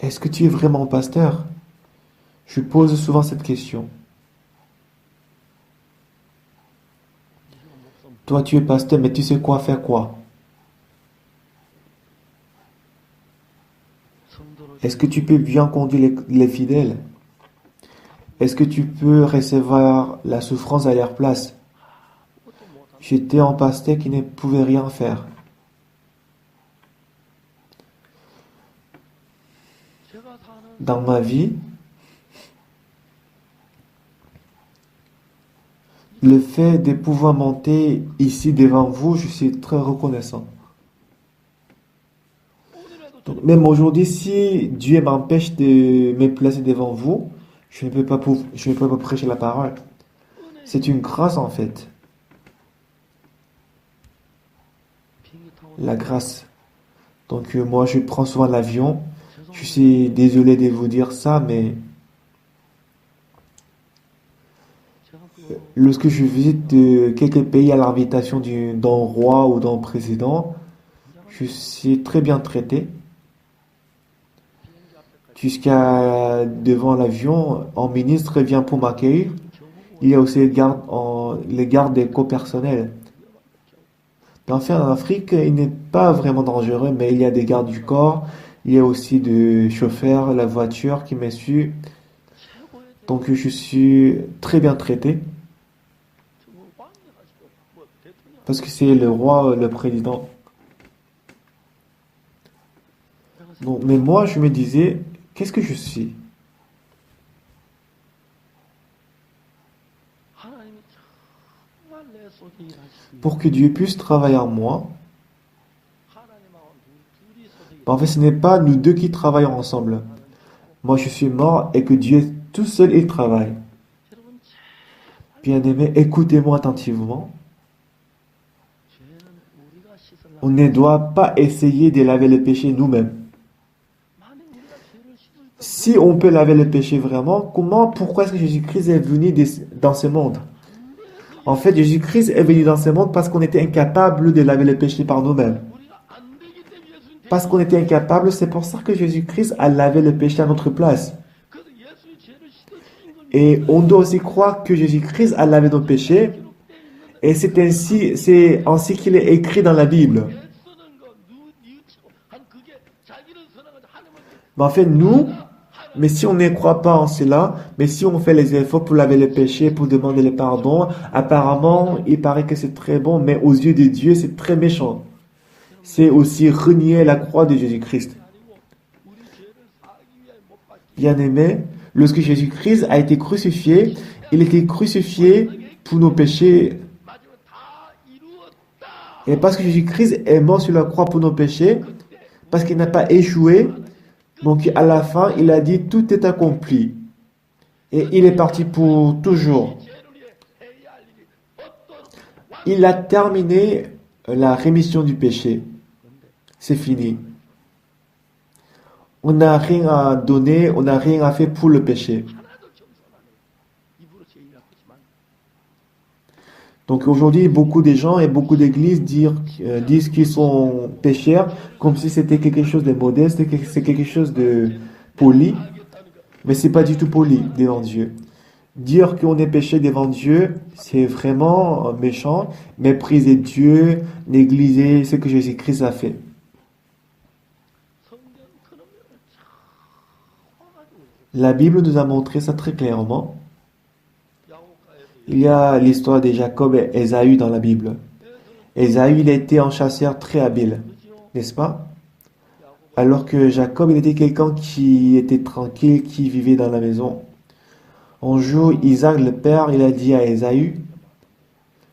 Est-ce que tu es vraiment pasteur? Je pose souvent cette question. Toi, tu es pasteur, mais tu sais quoi faire quoi? Est-ce que tu peux bien conduire les fidèles? Est-ce que tu peux recevoir la souffrance à leur place? J'étais un pasteur qui ne pouvait rien faire. Dans ma vie, le fait de pouvoir monter ici devant vous, je suis très reconnaissant. Donc, même aujourd'hui, si Dieu m'empêche de me placer devant vous, je ne peux pas prêcher la parole. C'est une grâce en fait. La grâce. Donc moi, je prends souvent l'avion. Je suis désolé de vous dire ça, mais lorsque je visite quelques pays à l'invitation d'un roi ou d'un président, je suis très bien traité. Jusqu'à devant l'avion, un ministre vient pour m'accueillir. Il y a aussi les gardes des co-personnels. L'enfer en Afrique, il n'est pas vraiment dangereux, mais il y a des gardes du corps. Il y a aussi des chauffeurs, la voiture qui me suit. Donc je suis très bien traité. Parce que c'est le roi, le président. Donc, mais moi, je me disais, qu'est-ce que je suis? Pour que Dieu puisse travailler en moi, en fait, ce n'est pas nous deux qui travaillons ensemble. Moi, je suis mort et que Dieu tout seul, il travaille. Bien-aimé, écoutez-moi attentivement. On ne doit pas essayer de laver le péché nous-mêmes. Si on peut laver le péché vraiment, pourquoi est-ce que Jésus-Christ est venu dans ce monde? En fait, Jésus-Christ est venu dans ce monde parce qu'on était incapable de laver le péché par nous-mêmes. Parce qu'on était incapable, c'est pour ça que Jésus-Christ a lavé le péché à notre place. Et on doit aussi croire que Jésus-Christ a lavé nos péchés. Et c'est ainsi qu'il est écrit dans la Bible. Mais en fait, mais si on ne croit pas en cela, mais si on fait les efforts pour laver le péché, pour demander le pardon, apparemment, il paraît que c'est très bon, mais aux yeux de Dieu, c'est très méchant. C'est aussi renier la croix de Jésus-Christ. Bien-aimé, lorsque Jésus-Christ a été crucifié, il était crucifié pour nos péchés. Et parce que Jésus-Christ est mort sur la croix pour nos péchés, parce qu'il n'a pas échoué, Donc à la fin, il a dit tout est accompli. Et il est parti pour toujours. Il a terminé la rémission du péché. C'est fini. On n'a rien à donner, on n'a rien à faire pour le péché. Donc aujourd'hui, beaucoup de gens et beaucoup d'églises disent qu'ils sont pécheurs comme si c'était quelque chose de modeste, c'est quelque chose de poli, mais c'est pas du tout poli devant Dieu. Dire qu'on est péché devant Dieu, c'est vraiment méchant, mépriser Dieu, négliger ce que Jésus-Christ a fait. La Bible nous a montré ça très clairement. Il y a l'histoire de Jacob et Ésaü dans la Bible. Ésaü, il était un chasseur très habile, n'est-ce pas? Alors que Jacob, il était quelqu'un qui était tranquille, qui vivait dans la maison. Un jour, Isaac, le père, il a dit à Ésaü,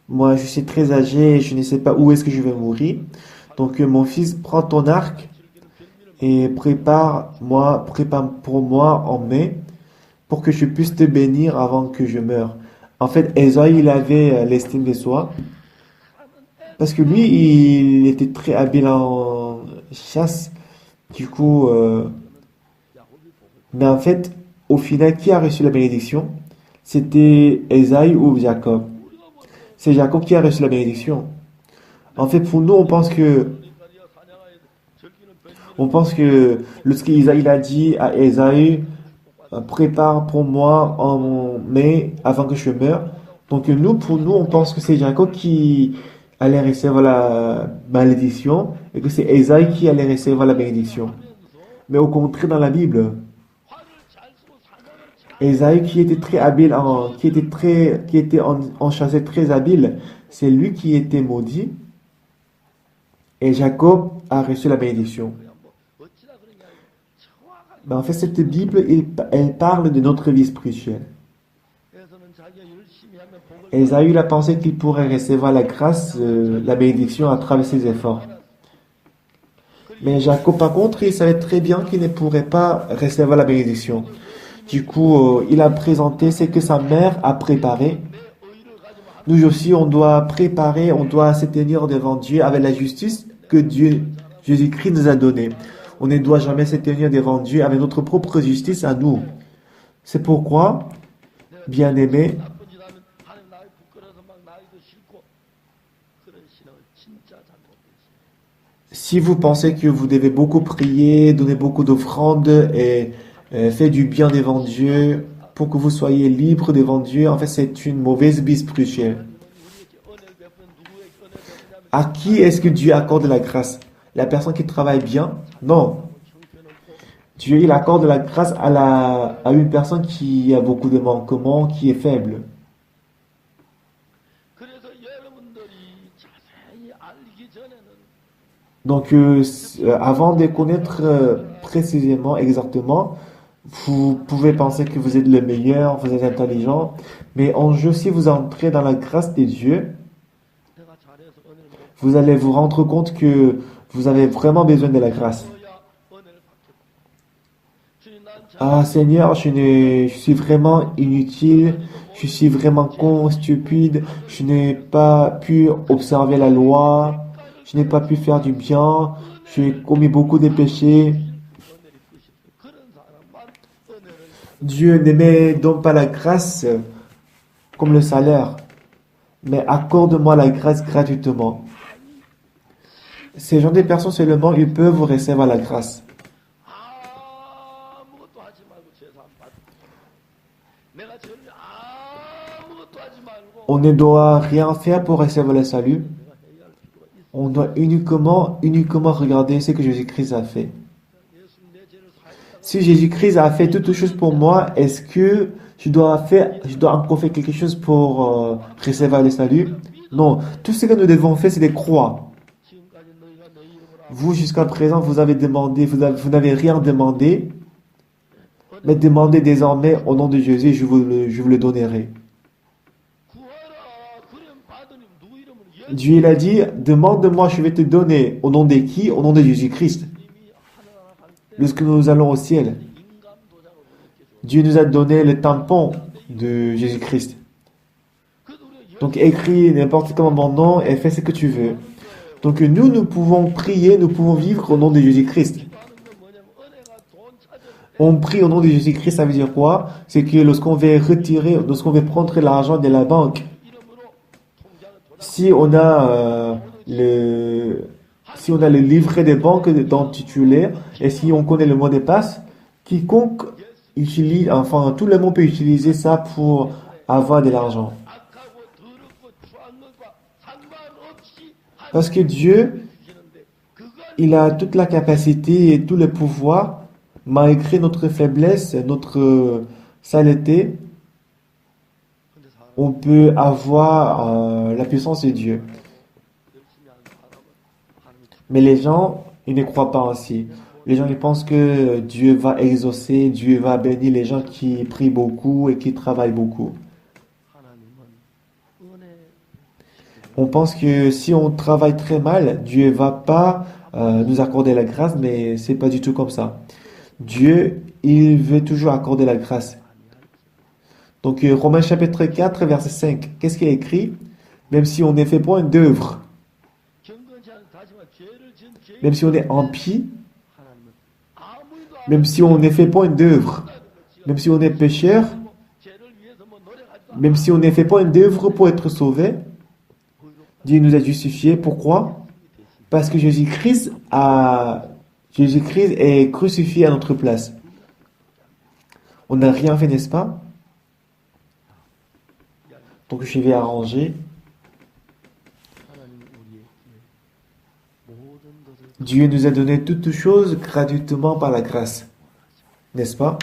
moi, je suis très âgé et je ne sais pas où est-ce que je vais mourir. Donc, mon fils, prends ton arc et prépare pour moi en mai pour que je puisse te bénir avant que je meure. En fait, Ésaü, il avait l'estime de soi parce que lui, il était très habile en chasse. Du coup, mais en fait, au final, qui a reçu la bénédiction? C'était Ésaü ou Jacob? C'est Jacob qui a reçu la bénédiction. En fait, pour nous, on pense que lorsqu'Isaïe a dit à Ésaü, prépare pour moi en mai avant que je meure. Donc pour nous, on pense que c'est Jacob qui allait recevoir la malédiction et que c'est Ésaü qui allait recevoir la bénédiction. Mais au contraire, dans la Bible, Ésaü qui était très habile, qui était en chassé très habile, c'est lui qui était maudit et Jacob a reçu la bénédiction. Mais en fait, cette Bible, elle parle de notre vie spirituelle. Ésaü a pensé qu'il pourrait recevoir la grâce, la bénédiction à travers ses efforts. Mais Jacob, par contre, il savait très bien qu'il ne pourrait pas recevoir la bénédiction. Du coup, il a présenté ce que sa mère a préparé. Nous aussi, on doit préparer, on doit se tenir devant Dieu avec la justice que Dieu, Jésus-Christ nous a donnée. On ne doit jamais se tenir devant Dieu avec notre propre justice à nous. C'est pourquoi, bien-aimés, si vous pensez que vous devez beaucoup prier, donner beaucoup d'offrandes et faire du bien devant Dieu pour que vous soyez libre devant Dieu, en fait, c'est une mauvaise vie spirituelle. À qui est-ce que Dieu accorde la grâce? La personne qui travaille bien? Non. Dieu, il accorde la grâce à une personne qui a beaucoup de manquements, qui est faible. Donc, avant de connaître précisément, exactement, vous pouvez penser que vous êtes le meilleur, vous êtes intelligent, mais en jeu, si vous entrez dans la grâce de Dieu, vous allez vous rendre compte que vous avez vraiment besoin de la grâce. Ah Seigneur, je suis vraiment inutile, je suis vraiment con, stupide, je n'ai pas pu observer la loi, je n'ai pas pu faire du bien, j'ai commis beaucoup de péchés. Dieu ne me donne pas la grâce comme le salaire, mais accorde-moi la grâce gratuitement. Ces gens de personnes seulement, ils peuvent recevoir la grâce. On ne doit rien faire pour recevoir le salut. On doit uniquement regarder ce que Jésus-Christ a fait. Si Jésus-Christ a fait toutes choses pour moi, est-ce que je dois encore faire quelque chose pour recevoir le salut? Non. Tout ce que nous devons faire, c'est de croire. Vous, jusqu'à présent, vous avez demandé, vous n'avez rien demandé, mais demandez désormais au nom de Jésus, je vous le donnerai. Dieu il a dit, demande-moi, je vais te donner. Au nom de qui? Au nom de Jésus-Christ. lorsque nous allons au ciel. Dieu nous a donné le tampon de Jésus-Christ. Donc écris n'importe comment mon nom et fais ce que tu veux. Donc nous pouvons prier, nous pouvons vivre au nom de Jésus-Christ. On prie au nom de Jésus-Christ, ça veut dire quoi? C'est que lorsqu'on veut prendre l'argent de la banque, si on a le livret des banques dans titulaire et si on connaît le mot de passe, quiconque utilise, enfin tout le monde peut utiliser ça pour avoir de l'argent. Parce que Dieu, il a toute la capacité et tout le pouvoir, malgré notre faiblesse, notre saleté, on peut avoir la puissance de Dieu. Mais les gens, ils ne croient pas ainsi. Les gens, ils pensent que Dieu va exaucer, Dieu va bénir les gens qui prient beaucoup et qui travaillent beaucoup. On pense que si on travaille très mal, Dieu va pas nous accorder la grâce, mais c'est pas du tout comme ça. Dieu, il veut toujours accorder la grâce. Donc Romains chapitre 4, verset 5, qu'est-ce qui est écrit? Même si on n'est fait point d'œuvre, même si on est impie, même si on n'est fait point d'œuvre, même si on est pécheur, même si on n'est fait point d'œuvre pour être sauvé, Dieu nous a justifiés. Pourquoi? Parce que Jésus-Christ est crucifié à notre place. On n'a rien fait, n'est-ce pas? Donc je vais arranger. Dieu nous a donné toutes choses gratuitement par la grâce. N'est-ce pas?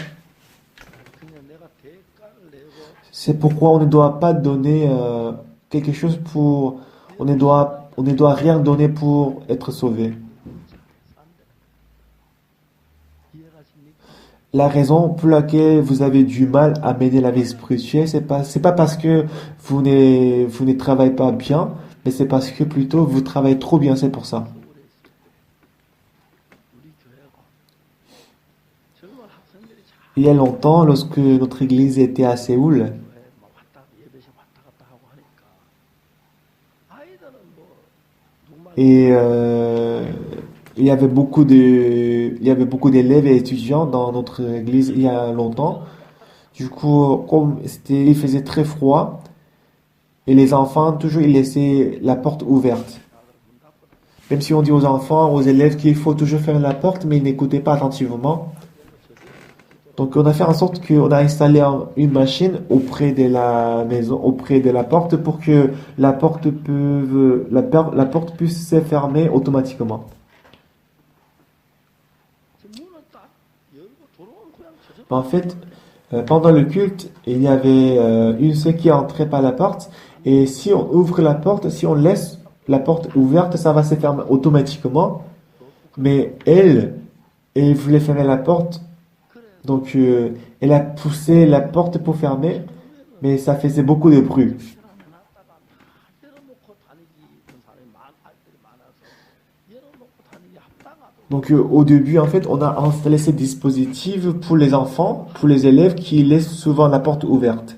C'est pourquoi on ne doit pas donner quelque chose pour... On ne doit rien donner pour être sauvé. La raison pour laquelle vous avez du mal à mener la vie spirituelle, c'est pas parce que vous ne travaillez pas bien, mais c'est parce que plutôt vous travaillez trop bien, c'est pour ça. Il y a longtemps, lorsque notre église était à Séoul, et il y avait beaucoup d'élèves et étudiants dans notre église il y a longtemps. Du coup, comme il faisait très froid, et les enfants, toujours, ils laissaient la porte ouverte. Même si on dit aux enfants, aux élèves qu'il faut toujours fermer la porte, mais ils n'écoutaient pas attentivement. Donc, on a fait en sorte qu'on a installé une machine auprès de la maison, auprès de la porte, pour que la porte puisse se fermer automatiquement. En fait, pendant le culte, il y avait une sœur qui entrait par la porte, et si on ouvre la porte, si on laisse la porte ouverte, ça va se fermer automatiquement. Mais elle voulait fermer la porte. Donc, elle a poussé la porte pour fermer, mais ça faisait beaucoup de bruit. Donc, au début, en fait, on a installé ces dispositifs pour les enfants, pour les élèves qui laissent souvent la porte ouverte.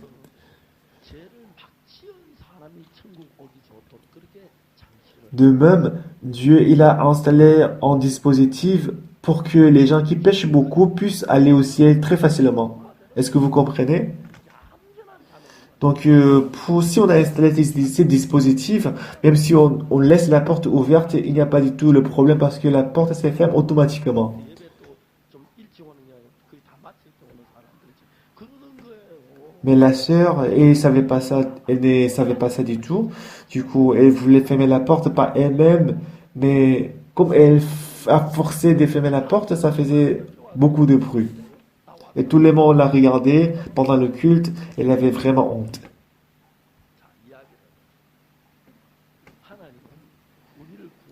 De même, Dieu, il a installé un dispositif pour que les gens qui pêchent beaucoup puissent aller au ciel très facilement. Est-ce que vous comprenez? Donc, si on a installé ces dispositifs, même si on laisse la porte ouverte, il n'y a pas du tout le problème parce que la porte se ferme automatiquement. Mais la sœur, elle ne savait pas ça du tout. Du coup, elle voulait fermer la porte par elle-même, mais comme elle a forcé de fermer la porte, ça faisait beaucoup de bruit. Et tout le monde l'a regardé pendant le culte, elle avait vraiment honte.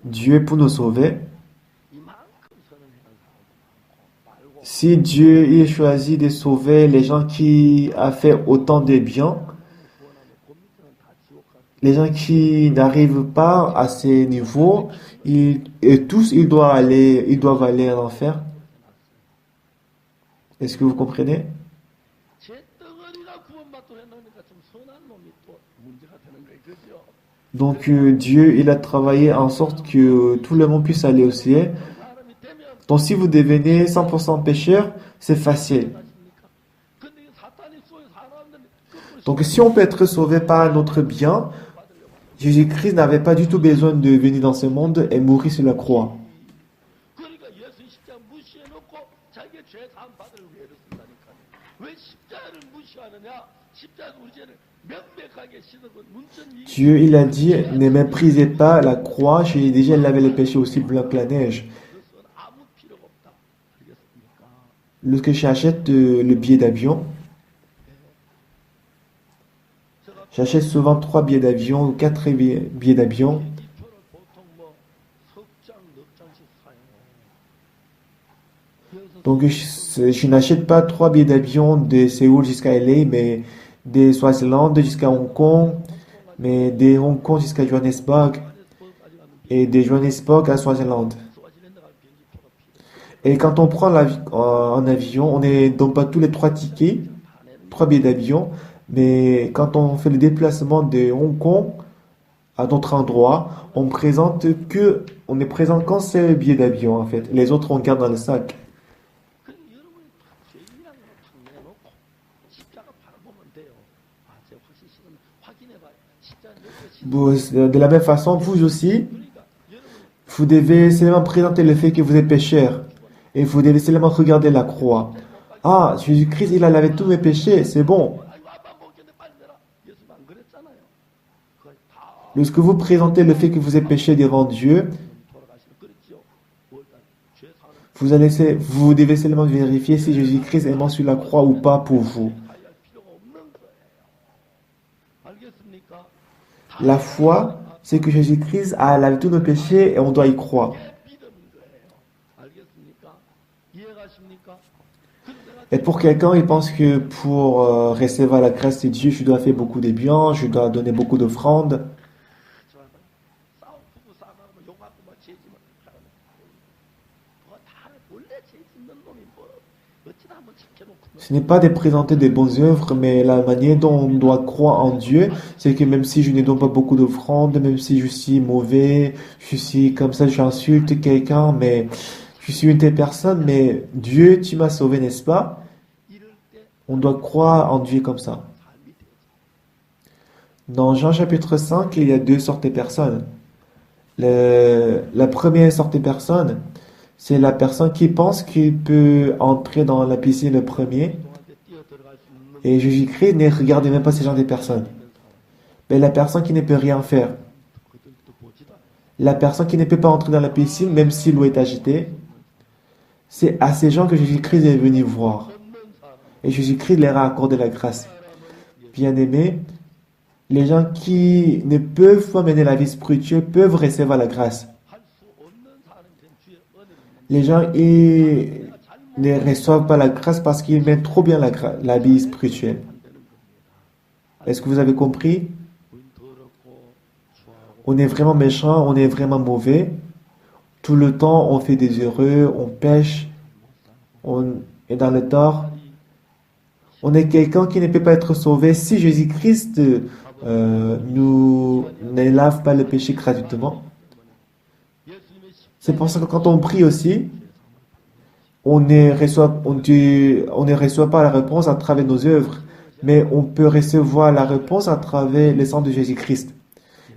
Dieu pour nous sauver. Si Dieu il choisit de sauver les gens qui ont fait autant de bien, les gens qui n'arrivent pas à ces niveaux, tous ils doivent aller en enfer. Est-ce que vous comprenez? 제 덩어리가 구원받도록 해놓으니까 좀 선한 놈이 또 문제가 되는 거예요. 그죠? Donc Dieu, il a travaillé en sorte que tout le monde puisse aller au ciel. 사람이 되면 Donc si vous devenez 100% pécheur, c'est facile. 하십니까? 근데 이 사탄이 쏘여 사람들이 끝을 Donc si on peut être sauvé par notre bien, Jésus-Christ n'avait pas du tout besoin de venir dans ce monde et mourir sur la croix. 그러니까 예수 십자가 무시해놓고 자기의 죄 사함 받으려고 애를 쓴다니까요. 왜 십자가를 무시하느냐? 십자가 우리 죄를 명백하게 씻어본 문전이 Dieu, il a dit, ne méprisez pas la croix, j'ai déjà lavé les péchés aussi blancs que la neige. 그것은 아무 필요가 없다. 알겠습니까? Lorsque j'achète le billet d'avion, 제가 j'achète souvent 3 billets d'avion ou 4 billets d'avion. 기표를 보통 뭐 석장, 넉 장씩 사요. 그래서 Donc je n'achète pas 3 billets d'avion de Séoul jusqu'à LA, mais de Swaziland jusqu'à Hong Kong, mais de Hong Kong jusqu'à Johannesburg johannesburg까지 가는 et de Johannesburg à Swaziland. 스와질랜드 갈 비행기표가 필요해. Et quand on prend en avion, on ne donne pas tous les 3 tickets, 3 billets d'avion, mais quand on fait le déplacement de Hong Kong à d'autres endroits, on ne présente qu'un seul billet d'avion en fait. Les autres on garde dans le sac. 그럼 여러분이 죄인이라는 걸 탁 내놓고 십자가 바라보면 돼요. 아, 제가 확실히 지금 확인해봐요. 십자가 내가 De la même façon, vous aussi, 그러니까 여러분이 vous devez seulement présenter le fait que vous êtes pécheur. Et vous devez seulement regarder la croix. Ah, Jésus-Christ, il a lavé tous mes péchés, c'est bon. 아이고 아빠 먹겠네 빨리 내라. 예수님 안 그랬잖아요. 그걸 다 Lorsque vous présentez le fait que vous êtes péché devant Dieu, 돌아가시는 그랬죠. 일단 죄 사는 vous devez seulement vérifier si Jésus-Christ est mort sur la croix ou pas pour vous. 가야 할 필요가 없는 거예요. 알겠습니까? La foi, c'est que Jésus-Christ a lavé tous nos péchés et on doit y croire. 믿음인 거예요. 알겠습니까? 이해가십니까? 근데 내가 Et pour quelqu'un, il pense que pour recevoir la grâce de Dieu, je dois faire beaucoup de bien, je dois donner beaucoup d'offrandes. 부부 싸움하고 욕하고 막 죄짓는 사람은 그거 다 원래 죄짓는 놈이 뭐 어찌다 한번 지켜놓고 Ce n'est pas de présenter des bonnes œuvres, mais la manière dont on doit croire en Dieu, c'est que même si je ne donne pas beaucoup d'offrandes, même si je suis mauvais, je suis comme ça, j'insulte quelqu'un, mais je suis une telle personne, mais Dieu, tu m'as sauvé, n'est-ce pas? 이럴 때 On doit croire en Dieu comme ça. 삶이 되죠. Dans Jean chapitre 5, il y a 2 sortes de personnes. La première sorte de personne, c'est la personne qui pense qu'il peut entrer dans la piscine le premier. 동한테 뛰어 들어갈 수 있는 Et Jésus-Christ ne regarde même pas ces genre de personnes. Mais la personne qui ne peut rien faire, 그들도 보지도 않아요. la personne qui ne peut pas entrer dans la piscine, même si l'eau est agitée, c'est à ces gens que Jésus-Christ est venu voir. 없는 사람 Et Jésus-Christ leur a accordé la grâce. Bien-aimés, les gens qui ne peuvent pas mener la vie spirituelle peuvent recevoir la grâce. 할 수 없는 사람이 된 주의 은혜를 Les gens ils ne reçoivent pas la grâce parce qu'ils mènent trop bien la vie spirituelle. Est-ce que vous avez compris? 우린 더럽고 추하고 On est vraiment méchant, on est vraiment mauvais. Tout le temps, on fait des erreurs, on pêche, on est dans le tort. On est quelqu'un qui ne peut pas être sauvé si Jésus-Christ nous ne lave pas le péché gratuitement. 예수님의 십 C'est pour ça que quand on prie aussi, on ne reçoit pas la réponse à travers nos œuvres, mais on peut recevoir la réponse à travers le sang de Jésus-Christ.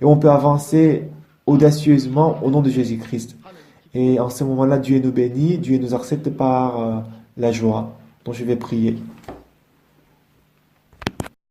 Et on peut avancer audacieusement au nom de Jésus-Christ. Et en ce moment-là, Dieu nous bénit, Dieu nous accepte par la joie. Donc je vais prier.